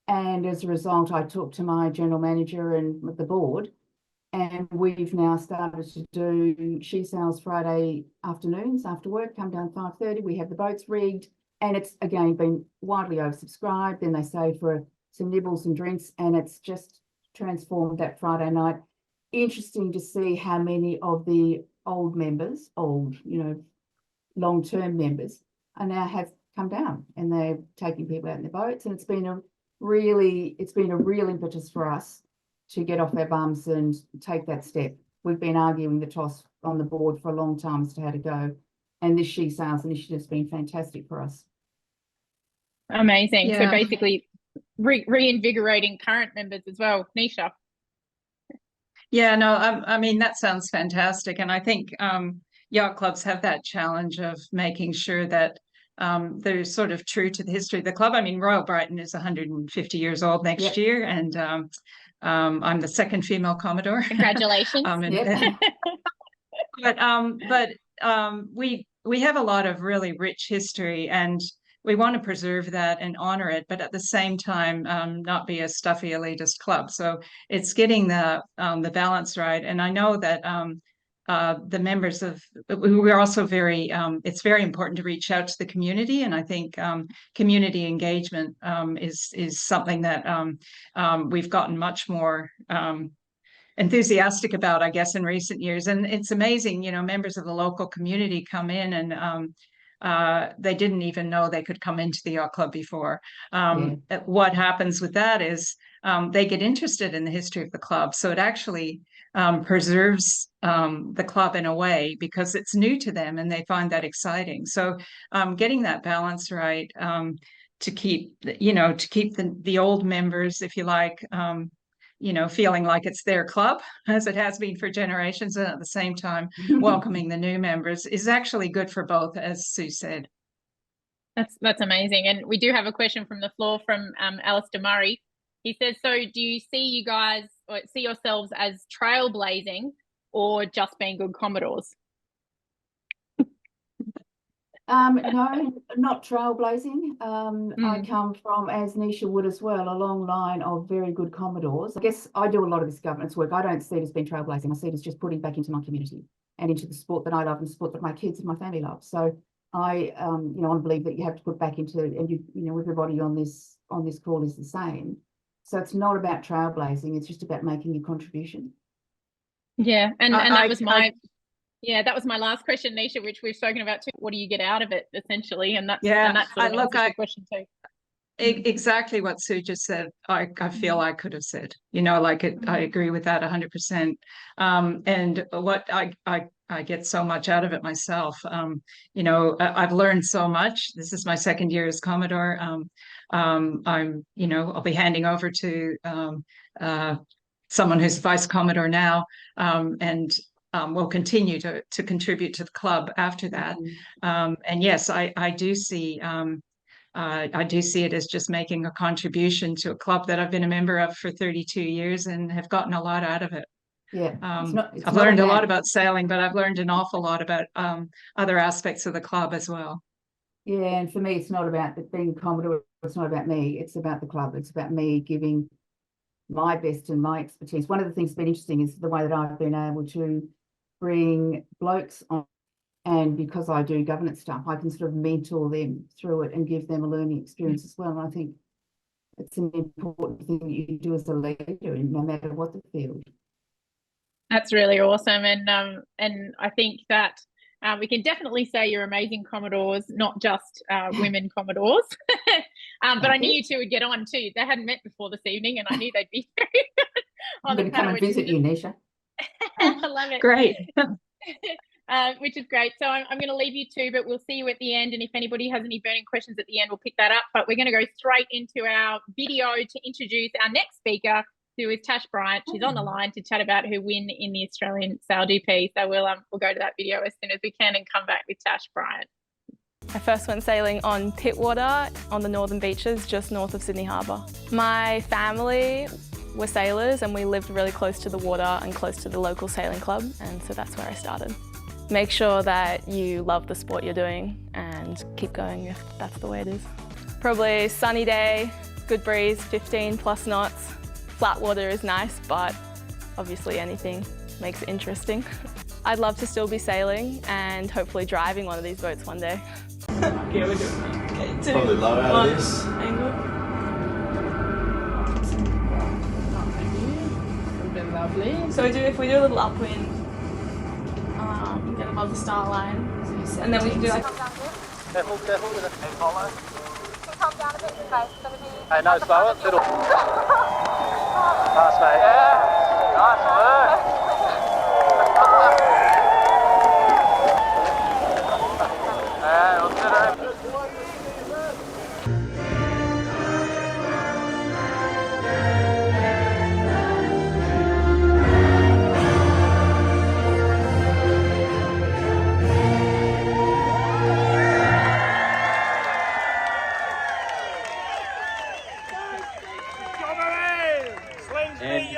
Speaker 11: And as a result, I talked to my general manager and the board, and we've now started to do SheSails Friday afternoons after work, come down 5:30. We have the boats rigged, and it's again been widely oversubscribed. Then they say for some nibbles and drinks, and it's just transformed that Friday night. Interesting to see how many of the old members, you know, long-term members, are now have come down, and they're taking people out in their boats, and it's been a real impetus for us to get off our bums and take that step. We've been arguing the toss on the board for a long time as to how to go, and this SheSails initiative has been fantastic for us.
Speaker 5: Amazing. So basically reinvigorating current members as well. Niesje.
Speaker 6: Yeah, no, I mean, that sounds fantastic. And I think yacht clubs have that challenge of making sure that they're sort of true to the history of the club. I mean, Royal Brighton is 150 years old next year, and I'm the second female Commodore.
Speaker 5: Congratulations.
Speaker 6: But we have a lot of really rich history, and we want to preserve that and honor it, but at the same time, not be a stuffy elitist club. So it's getting the balance right. And I know that the members of, we're also very, it's very important to reach out to the community. And I think community engagement is something that we've gotten much more enthusiastic about, I guess, in recent years. And it's amazing, you know, members of the local community come in and they didn't even know they could come into the yacht club before. What happens with that is they get interested in the history of the club. So it actually preserves the club in a way because it's new to them and they find that exciting. So getting that balance right to keep, the old members, if you like, feeling like it's their club as it has been for generations, and at the same time welcoming the new members is actually good for both, as Sue said.
Speaker 5: That's amazing. And we do have a question from the floor from Alistair Murray. He says, so do you see you guys or see yourselves as trailblazing or just being good Commodores?
Speaker 11: No, not trailblazing. I come from, as Niesje would as well, a long line of very good Commodores. I guess I do a lot of this governance work. I don't see it as being trailblazing. I see it as just putting back into my community and into the sport that I love and the sport that my kids and my family love. So I believe that you have to put back into, and everybody on this call is the same. So it's not about trailblazing. It's just about making your contribution.
Speaker 5: Yeah, and that was my. Yeah, that was my last question, Niesje, which we've spoken about too. What do you get out of it, essentially? And that's sort of the question too.
Speaker 6: Exactly what Sue just said. I feel I could have said. I agree with that 100%. And what I get so much out of it myself. I've learned so much. This is my second year as Commodore. I'll be handing over to someone who's Vice Commodore now, and will continue to contribute to the club after that. And yes, I do see it as just making a contribution to a club that I've been a member of for 32 years and have gotten a lot out of it.
Speaker 11: Yeah,
Speaker 6: I've learned a lot about sailing, but I've learned an awful lot about other aspects of the club as well.
Speaker 11: Yeah, and for me, it's not about being Commodore. It's not about me. It's about the club. It's about me giving my best and my expertise. One of the things that's been interesting is the way that I've been able to bring blokes on, and because I do governance stuff, I can sort of mentor them through it and give them a learning experience as well. And I think it's an important thing that you do as a leader, no matter what the field.
Speaker 5: That's really awesome, and I think that we can definitely say you're amazing Commodores, not just women Commodores. But I knew you two would get on too. They hadn't met before this evening, and I knew they'd be very good.
Speaker 11: I'm going to come and visit you, Niesje.
Speaker 5: I love it.
Speaker 6: Great.
Speaker 5: Which is great. So I'm going to leave you two, but we'll see you at the end. And if anybody has any burning questions at the end, we'll pick that up. But we're going to go straight into our video to introduce our next speaker, who is Tash Bryant. She's on the line to chat about her win in the Australian SailGP. So we'll go to that video as soon as we can and come back with Tash Bryant.
Speaker 12: I first went sailing on Pittwater on the northern beaches just north of Sydney Harbour. My family were sailors and we lived really close to the water and close to the local sailing club, and so that's where I started. Make sure that you love the sport you're doing and keep going if that's the way it is. Probably sunny day, good breeze, 15 plus knots. Flat water is nice, but obviously anything makes it interesting. I'd love to still be sailing and hopefully driving one of these boats one day.
Speaker 13: Yeah, we're doing it. Okay, 2, probably low out of this. Angle. Lovely. So if we do a little upwind, get above the star line, and then we can do like. Careful with it. Hey, follow. You can come down a bit, guys. It's gonna be. Hey, no, slower. Middle. Pass, mate. Yeah. Nice work. Yeah, we'll sit her.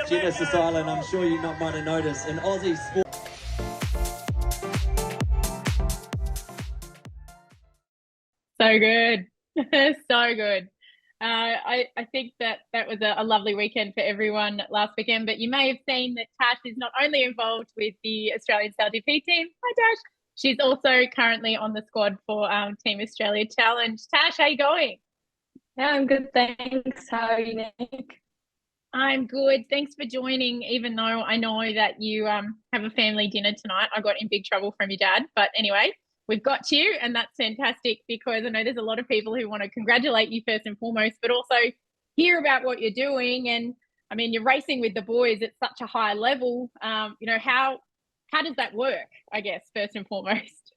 Speaker 14: Genesis Island, I'm sure you not might have noticed, an Aussie sport.
Speaker 5: So good. So good. I think that was a lovely weekend for everyone last weekend, but you may have seen that Tash is not only involved with the Australian SailGP team. Hi, Tash. She's also currently on the squad for Team Australia Challenge. Tash, how you going?
Speaker 12: Yeah, I'm good, thanks. How are you, Nick?
Speaker 5: I'm good. Thanks for joining, even though I know that you have a family dinner tonight. I got in big trouble from your dad. But anyway, we've got you, and that's fantastic, because I know there's a lot of people who want to congratulate you first and foremost, but also hear about what you're doing. And I mean, you're racing with the boys at such a high level. You know, how does that work, I guess, first and foremost?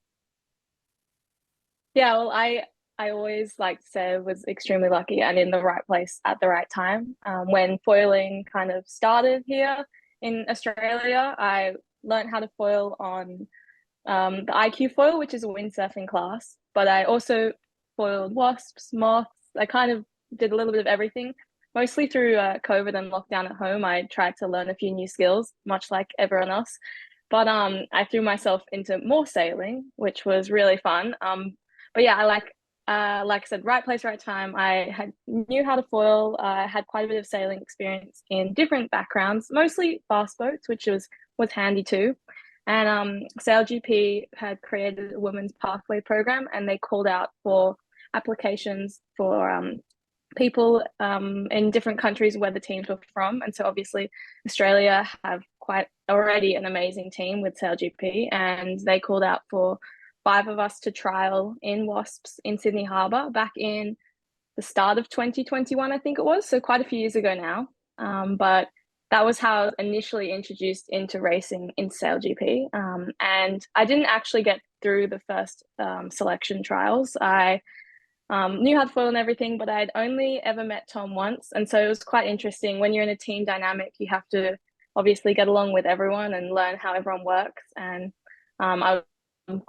Speaker 12: Yeah, well, I always like to say I was extremely lucky and in the right place at the right time. When foiling kind of started here in Australia, I learned how to foil on the IQ foil, which is a windsurfing class, but I also foiled wasps, moths. I kind of did a little bit of everything. Mostly through COVID and lockdown at home, I tried to learn a few new skills, much like everyone else. But I threw myself into more sailing, which was really fun. But yeah, like I said, right place, right time. I knew how to foil. I had quite a bit of sailing experience in different backgrounds, mostly fast boats, which was handy too. And SailGP had created a women's pathway program, and they called out for applications for people in different countries where the teams were from. And so obviously Australia have quite already an amazing team with SailGP, and they called out for 5 of us to trial in WASPs in Sydney Harbour back in the start of 2021, I think it was. So quite a few years ago now. But that was how I was initially introduced into racing in SailGP. And I didn't actually get through the first selection trials. I knew how to foil and everything, but I'd only ever met Tom once. And so it was quite interesting. When you're in a team dynamic, you have to obviously get along with everyone and learn how everyone works. And I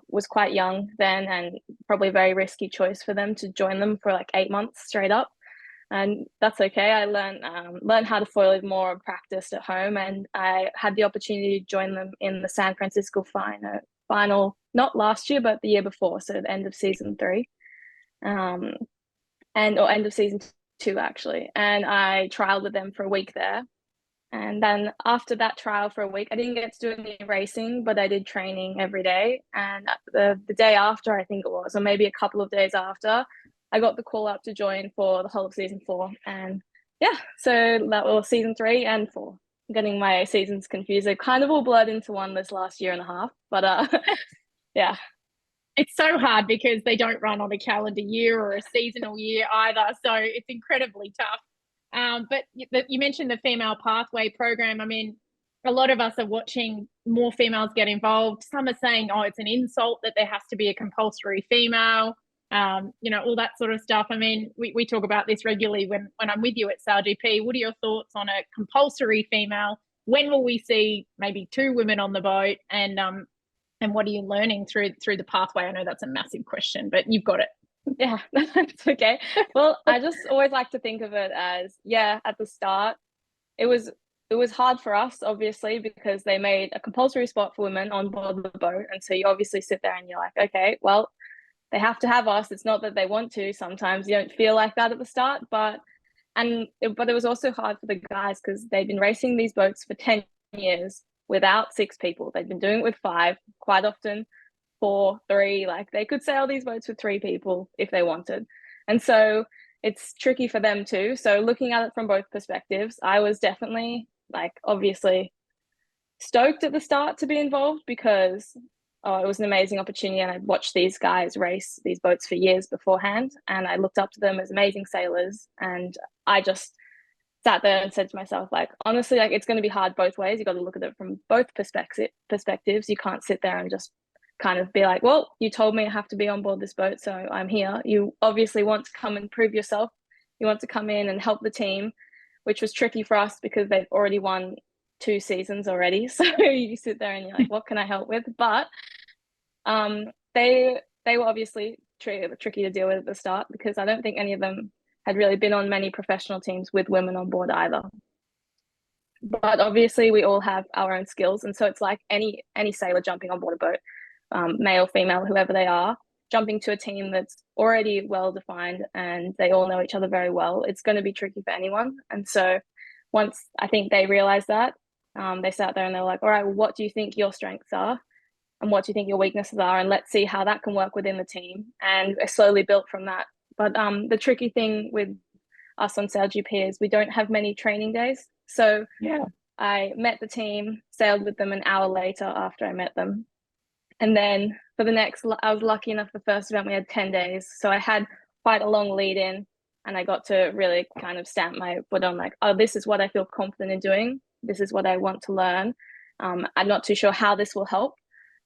Speaker 12: was quite young then, and probably a very risky choice for them to join them for like 8 months straight up. And that's okay. I learned how to foil more and practiced at home, and I had the opportunity to join them in the San Francisco final, not last year, but the year before, so the end of season 3. Or end of season 2 actually, and I trialed with them for a week there. And then after that trial for a week, I didn't get to do any racing, but I did training every day. And the day after, I think it was, or maybe a couple of days after, I got the call up to join for the whole of season 4. And yeah, so that was season 3 and 4. I'm getting my seasons confused. They kind of all blurred into one this last year and a half, but yeah.
Speaker 5: It's so hard because they don't run on a calendar year or a seasonal year either. So it's incredibly tough. But you mentioned the female pathway program. I mean, a lot of us are watching more females get involved. Some are saying, oh, it's an insult that there has to be a compulsory female, you know, all that sort of stuff. I mean, we talk about this regularly when I'm with you at SailGP. What are your thoughts on a compulsory female? When will we see maybe 2 women on the boat? And what are you learning through the pathway? I know that's a massive question, but you've got it.
Speaker 12: Yeah, that's okay. Well, I just always like to think of it as, yeah, at the start, it was hard for us, obviously, because they made a compulsory spot for women on board the boat. And so you obviously sit there and you're like, okay, well, they have to have us. It's not that they want to. Sometimes you don't feel like that at the start, but it was also hard for the guys because they've been racing these boats for 10 years without 6 people. They've been doing it with 5, quite often 4, 3, like they could sail these boats with 3 people if they wanted. And so it's tricky for them too. So looking at it from both perspectives, I was definitely like obviously stoked at the start to be involved because it was an amazing opportunity, and I'd watched these guys race these boats for years beforehand, and I looked up to them as amazing sailors. And I just sat there and said to myself, like, honestly, like it's going to be hard both ways. You got to look at it from both perspectives. You can't sit there and just kind of be like, well, you told me I have to be on board this boat, so I'm here. You obviously want to come and prove yourself. You want to come in and help the team, which was tricky for us because they've already won 2 seasons already. So you sit there and you're like, what can I help with? But they were obviously tricky to deal with at the start because I don't think any of them had really been on many professional teams with women on board either. But obviously we all have our own skills, and so it's like any sailor jumping on board a boat, male, female, whoever they are, jumping to a team that's already well defined and they all know each other very well. It's going to be tricky for anyone. And so once I think they realized that, they sat there and they're like, all right, well, what do you think your strengths are and what do you think your weaknesses are, and let's see how that can work within the team. And I slowly built from that. But the tricky thing with us on SailGP is we don't have many training days. So yeah, I met the team, sailed with them an hour later after I met them. And then for the next, I was lucky enough, the first event we had 10 days. So I had quite a long lead in, and I got to really kind of stamp my foot on like, oh, this is what I feel confident in doing. This is what I want to learn. I'm not too sure how this will help.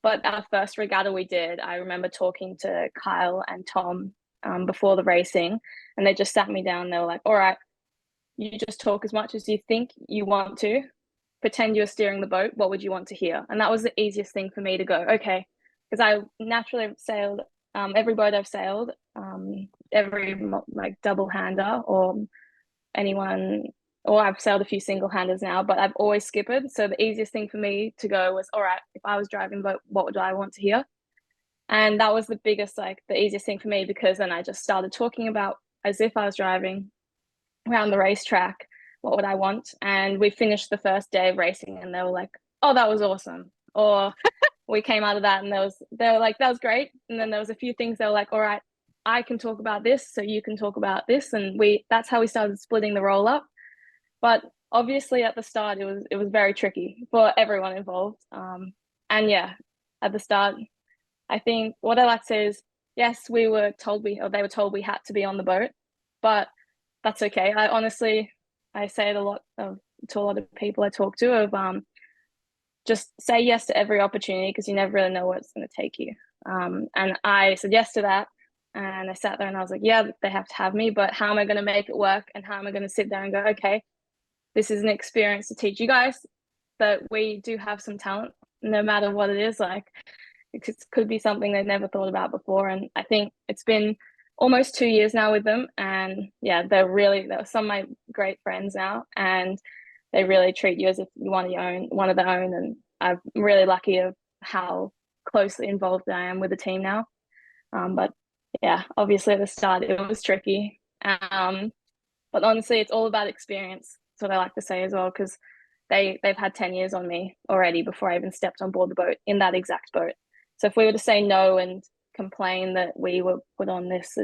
Speaker 12: But our first regatta we did, I remember talking to Kyle and Tom before the racing, and they just sat me down. They were like, all right, you just talk as much as you think you want to. Pretend you're steering the boat. What would you want to hear? And that was the easiest thing for me to go, okay, because I naturally sailed every boat I've sailed, every like double hander or anyone, or I've sailed a few single handers now, but I've always skippered. So the easiest thing for me to go was, all right, if I was driving the boat, what would I want to hear? And that was the biggest, like the easiest thing for me, because then I just started talking about as if I was driving around the racetrack, what would I want? And we finished the first day of racing and they were like, oh, that was awesome. Or we came out of that and they were like, that was great. And then there was a few things they were like, all right, I can talk about this, so you can talk about this. And that's how we started splitting the role up. But obviously at the start, it was very tricky for everyone involved. And yeah, at the start, I think what I like to say is, yes, they were told we had to be on the boat, but that's okay. I say it a lot to a lot of people I talk to of just say yes to every opportunity, because you never really know where it's going to take you. And I said yes to that. And I sat there and I was like, yeah, they have to have me, but how am I going to make it work? And how am I going to sit there and go, okay, this is an experience to teach you guys that we do have some talent, no matter what it is. Like, it could be something they've never thought about before. And I think it's been almost 2 years now with them. And yeah, they're some of my great friends now. And they really treat you as if you're one of their own. And I'm really lucky of how closely involved I am with the team now. But yeah, obviously at the start it was tricky. But honestly, it's all about experience. That's what I like to say as well, because they've had 10 years on me already before I even stepped on board the boat in that exact boat. So if we were to say no and complain that we were put on this,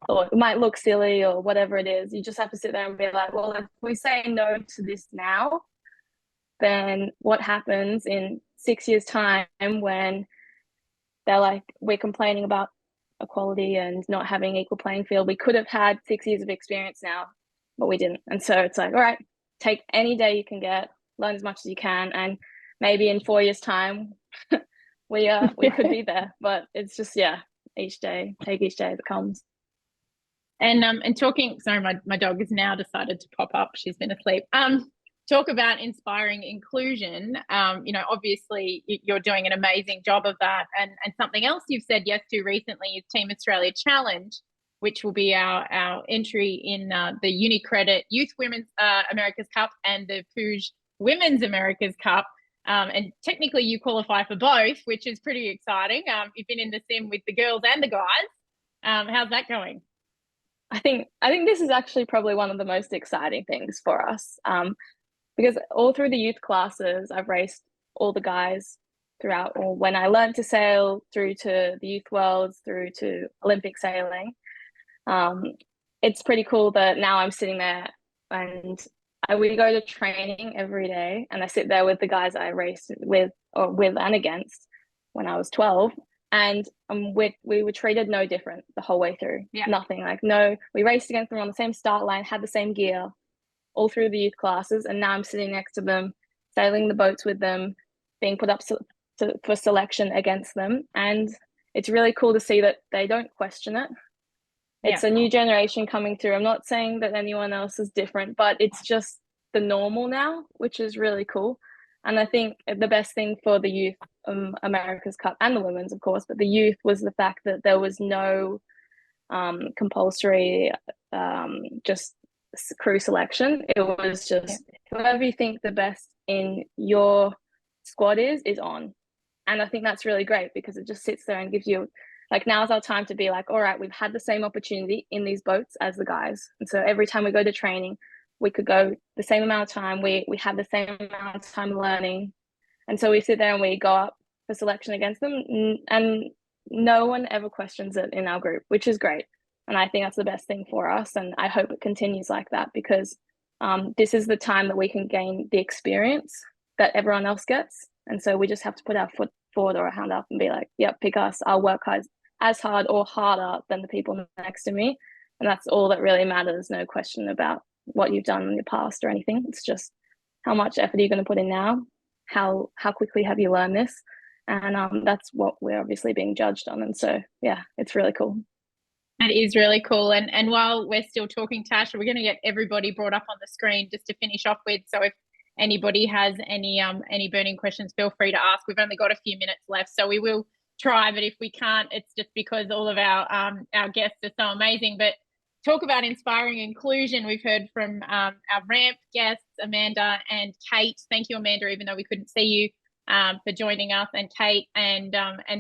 Speaker 12: or it might look silly or whatever it is. You just have to sit there and be like, well, if we say no to this now, then what happens in 6 years' time when they're like, we're complaining about equality and not having equal playing field? We could have had 6 years of experience now, but we didn't. And so it's like, all right, take any day you can get, learn as much as you can, and maybe in 4 years' time we could be there. But it's just, yeah, take each day as it comes.
Speaker 5: And talking, sorry, my dog has now decided to pop up. She's been asleep. Talk about inspiring inclusion. Obviously you're doing an amazing job of that. And something else you've said yes to recently is Team Australia Challenge, which will be our entry in the UniCredit Youth Women's America's Cup and the Puj Women's America's Cup. And technically you qualify for both, which is pretty exciting. You've been in the sim with the girls and the guys. How's that going?
Speaker 12: I think this is actually probably one of the most exciting things for us, because all through the youth classes, I've raced all the guys throughout, or when I learned to sail, through to the youth worlds, through to Olympic sailing. It's pretty cool that now I'm sitting there and we go to training every day, and I sit there with the guys I raced with and against when I was 12, and we were treated no different the whole way through. Yeah. Nothing like, no, we raced against them on the same start line, had the same gear all through the youth classes, and now I'm sitting next to them, sailing the boats with them, being put up for selection against them. And it's really cool to see that they don't question it. It's a new generation coming through. I'm not saying that anyone else is different, but it's just the normal now, which is really cool. And I think the best thing for the youth America's Cup, and the women's, of course, but the youth, was the fact that there was no compulsory just crew selection. It was just whoever you think the best in your squad is on. And I think that's really great, because it just sits there and gives you, like, now's our time to be like, all right, we've had the same opportunity in these boats as the guys. And so every time we go to training, we could go the same amount of time. We have the same amount of time learning. And so we sit there and we go up for selection against them, and no one ever questions it in our group, which is great. And I think that's the best thing for us. And I hope it continues like that, because this is the time that we can gain the experience that everyone else gets. And so we just have to put our foot forward or a hand up and be like, yep, pick us. I'll work as hard or harder than the people next to me. And that's all that really matters. No question about what you've done in your past or anything. It's just how much effort are you going to put in now? How quickly have you learned this? And that's what we're obviously being judged on. And so, yeah, it's really cool.
Speaker 5: It is really cool. And while we're still talking, Tash, we're going to get everybody brought up on the screen just to finish off with. So if anybody has any burning questions, feel free to ask. We've only got a few minutes left, so we will try. But if we can't, it's just because all of our guests are so amazing. But talk about inspiring inclusion. We've heard from our ramp guests, Amanda and Kate. Thank you, Amanda, even though we couldn't see you, for joining us, and Kate, and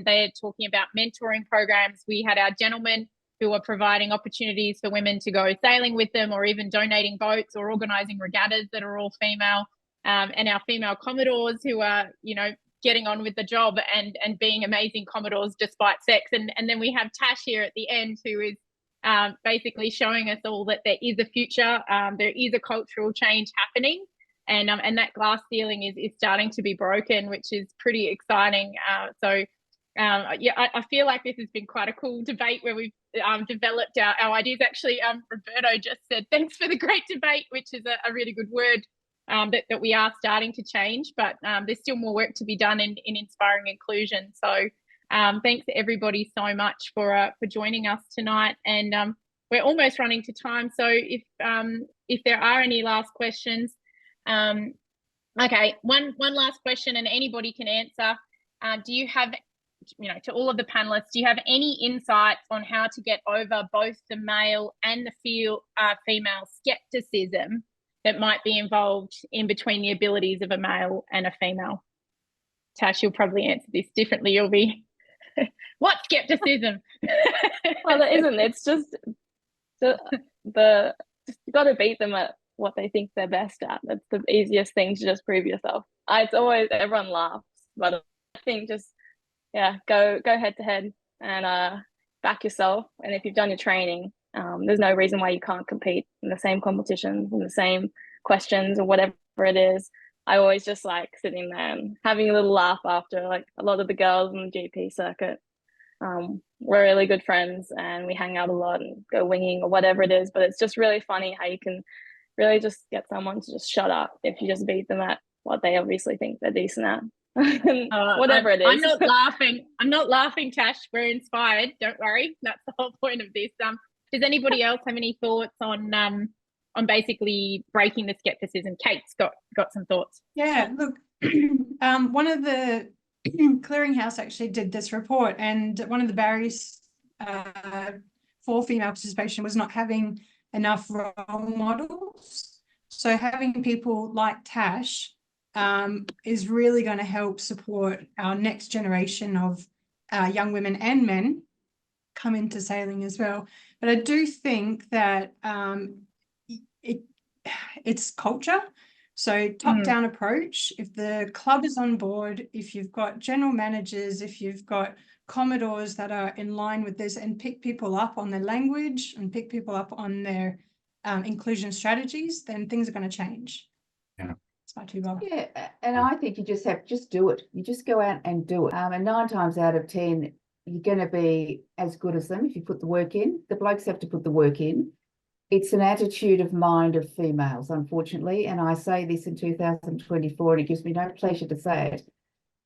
Speaker 5: they're talking about mentoring programs. We had our gentlemen who are providing opportunities for women to go sailing with them, or even donating boats or organising regattas that are all female, and our female Commodores who are, you know, getting on with the job and being amazing Commodores despite sex. And then we have Tash here at the end, who is basically showing us all that there is a future, there is a cultural change happening, and that glass ceiling is starting to be broken, which is pretty exciting. I feel like this has been quite a cool debate where we've developed our ideas. Actually, Roberto just said, thanks for the great debate, which is a really good word, that we are starting to change, but there's still more work to be done in inspiring inclusion. So thanks everybody so much for joining us tonight, and we're almost running to time. So if there are any last questions, okay, one last question, and anybody can answer. Do you have, to all of the panelists, do you have any insights on how to get over both the male and the female skepticism that might be involved in between the abilities of a male and a female? Tash, you'll probably answer this differently. You'll be, what skepticism?
Speaker 12: Well, there isn't. It's just you got to beat them at what they think they're best at. That's the easiest thing, to just prove yourself. It's always, everyone laughs, but I think just, go head to head and back yourself. And if you've done your training, there's no reason why you can't compete in the same competitions, in the same questions, or whatever it is. I always just like sitting there and having a little laugh after. Like, a lot of the girls in the GP circuit, we're really good friends and we hang out a lot and go winging or whatever it is. But it's just really funny how you can really just get someone to just shut up if you just beat them at what they obviously think they're decent at. Whatever it is.
Speaker 5: I'm not laughing, Tash. We're inspired. Don't worry. That's the whole point of this. Does anybody else have any thoughts on basically breaking the skepticism? Kate's got some thoughts.
Speaker 6: Yeah, look, one of the clearinghouse actually did this report, and one of the barriers for female participation was not having enough role models. So having people like Tash is really going to help support our next generation of young women and men come into sailing as well. But I do think that it's culture. So top-down approach. If the club is on board, if you've got general managers, if you've got Commodores that are in line with this and pick people up on their language and pick people up on their inclusion strategies, then things are going to change.
Speaker 9: Yeah.
Speaker 6: It's my 2 bob.
Speaker 11: Yeah, and I think you just do it. You just go out and do it. And 9 times out of 10, you're going to be as good as them if you put the work in. The blokes have to put the work in. It's an attitude of mind of females, unfortunately, and I say this in 2024, and it gives me no pleasure to say it,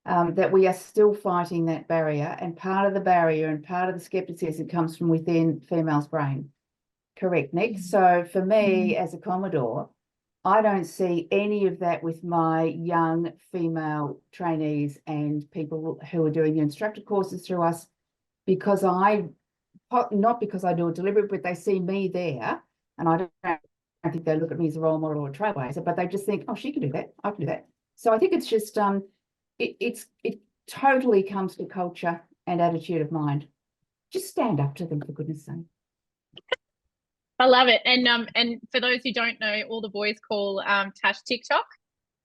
Speaker 11: that we are still fighting that barrier, and part of the barrier and part of the skepticism comes from within females' brain. Correct, Nick? So for me, as a Commodore, I don't see any of that with my young female trainees and people who are doing the instructor courses through us, because not because I do it deliberately, but they see me there, and I don't think they look at me as a role model or a trailblazer, but they just think, oh, she can do that, I can do that. So I think it's just, it totally comes to culture and attitude of mind. Just stand up to them, for goodness sake.
Speaker 5: I love it. And for those who don't know, all the boys call Tash TikTok,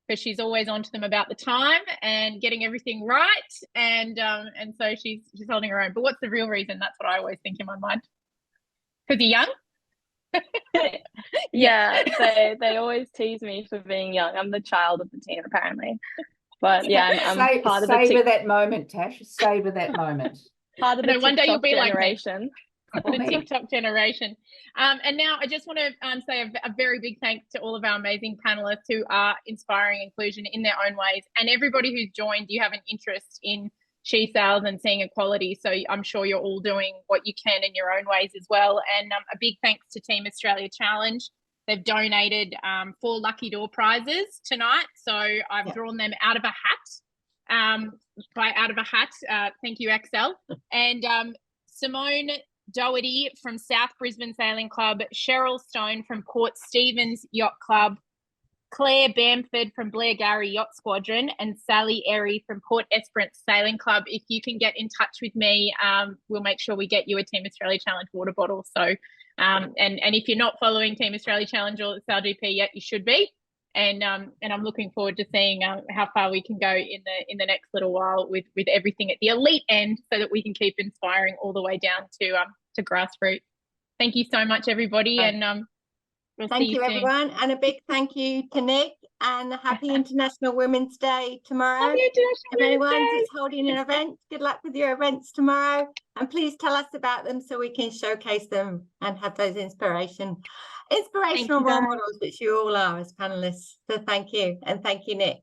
Speaker 5: because she's always on to them about the time and getting everything right. And so she's holding her own. But what's the real reason? That's what I always think in my mind. Because you're young?
Speaker 12: Yeah, they always tease me for being young. I'm the child of the team, apparently. But yeah, I'm part of the
Speaker 11: savor that moment, Tash. Savor that moment.
Speaker 12: Part of the
Speaker 5: one day you'll
Speaker 12: TikTok
Speaker 5: be
Speaker 12: generation.
Speaker 5: The TikTok generation. And now I just want to say a very big thanks to all of our amazing panelists who are inspiring inclusion in their own ways, and everybody who's joined. You have an interest in SheSails and seeing equality, so I'm sure you're all doing what you can in your own ways as well. And a big thanks to Team Australia Challenge. They've donated 4 lucky door prizes tonight, so I've drawn them out of a hat. Thank you, Axel. And Simone Doherty from South Brisbane Sailing Club, Cheryl Stone from Port Stephens Yacht Club, Claire Bamford from Blairgowrie Yacht Squadron, and Sally Airy from Port Esperance Sailing Club. If you can get in touch with me, we'll make sure we get you a Team Australia Challenge water bottle. So, and if you're not following Team Australia Challenge or SailGP yet, you should be. And I'm looking forward to seeing how far we can go in the next little while with everything at the elite end, so that we can keep inspiring all the way down to grassroots. Thank you so much, everybody, and we'll
Speaker 4: thank
Speaker 5: see
Speaker 4: you,
Speaker 5: soon.
Speaker 4: everyone, and a big thank you to Nick, and happy International Women's Day tomorrow.
Speaker 5: Happy International
Speaker 4: if anyone
Speaker 5: Women's Day.
Speaker 4: is holding an event, good luck with your events tomorrow, and please tell us about them so we can showcase them and have those inspirational role models, which you all are as panelists. So thank you, and thank you, Nick.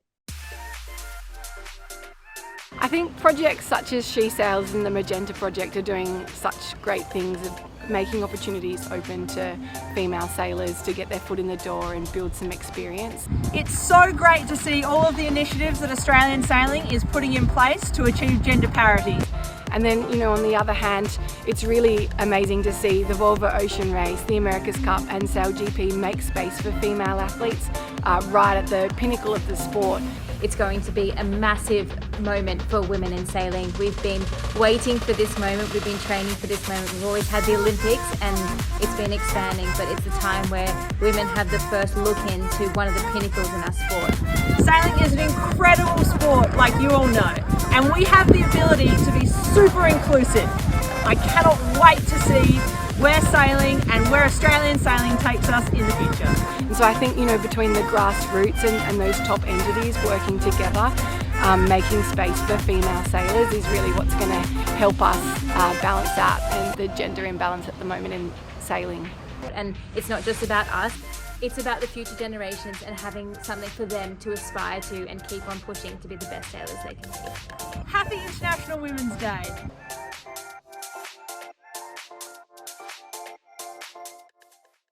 Speaker 1: I think projects such as SheSails and the Magenta Project are doing such great things of making opportunities open to female sailors to get their foot in the door and build some experience.
Speaker 2: It's so great to see all of the initiatives that Australian Sailing is putting in place to achieve gender parity.
Speaker 1: And then, on the other hand, it's really amazing to see the Volvo Ocean Race, the America's Cup and SailGP make space for female athletes right at the pinnacle of the sport.
Speaker 3: It's going to be a massive moment for women in sailing. We've been waiting for this moment, we've been training for this moment. We've always had the Olympics and it's been expanding, but it's a time where women have the first look into one of the pinnacles in our sport.
Speaker 2: Sailing is an incredible sport, like you all know, and we have the ability to be super inclusive. I cannot wait to see where sailing and where Australian sailing takes us in the future.
Speaker 1: And so I think, between the grassroots and those top entities working together, making space for female sailors is really what's going to help us balance out and the gender imbalance at the moment in sailing.
Speaker 3: And it's not just about us, it's about the future generations and having something for them to aspire to and keep on pushing to be the best sailors they can be.
Speaker 2: Happy International Women's Day.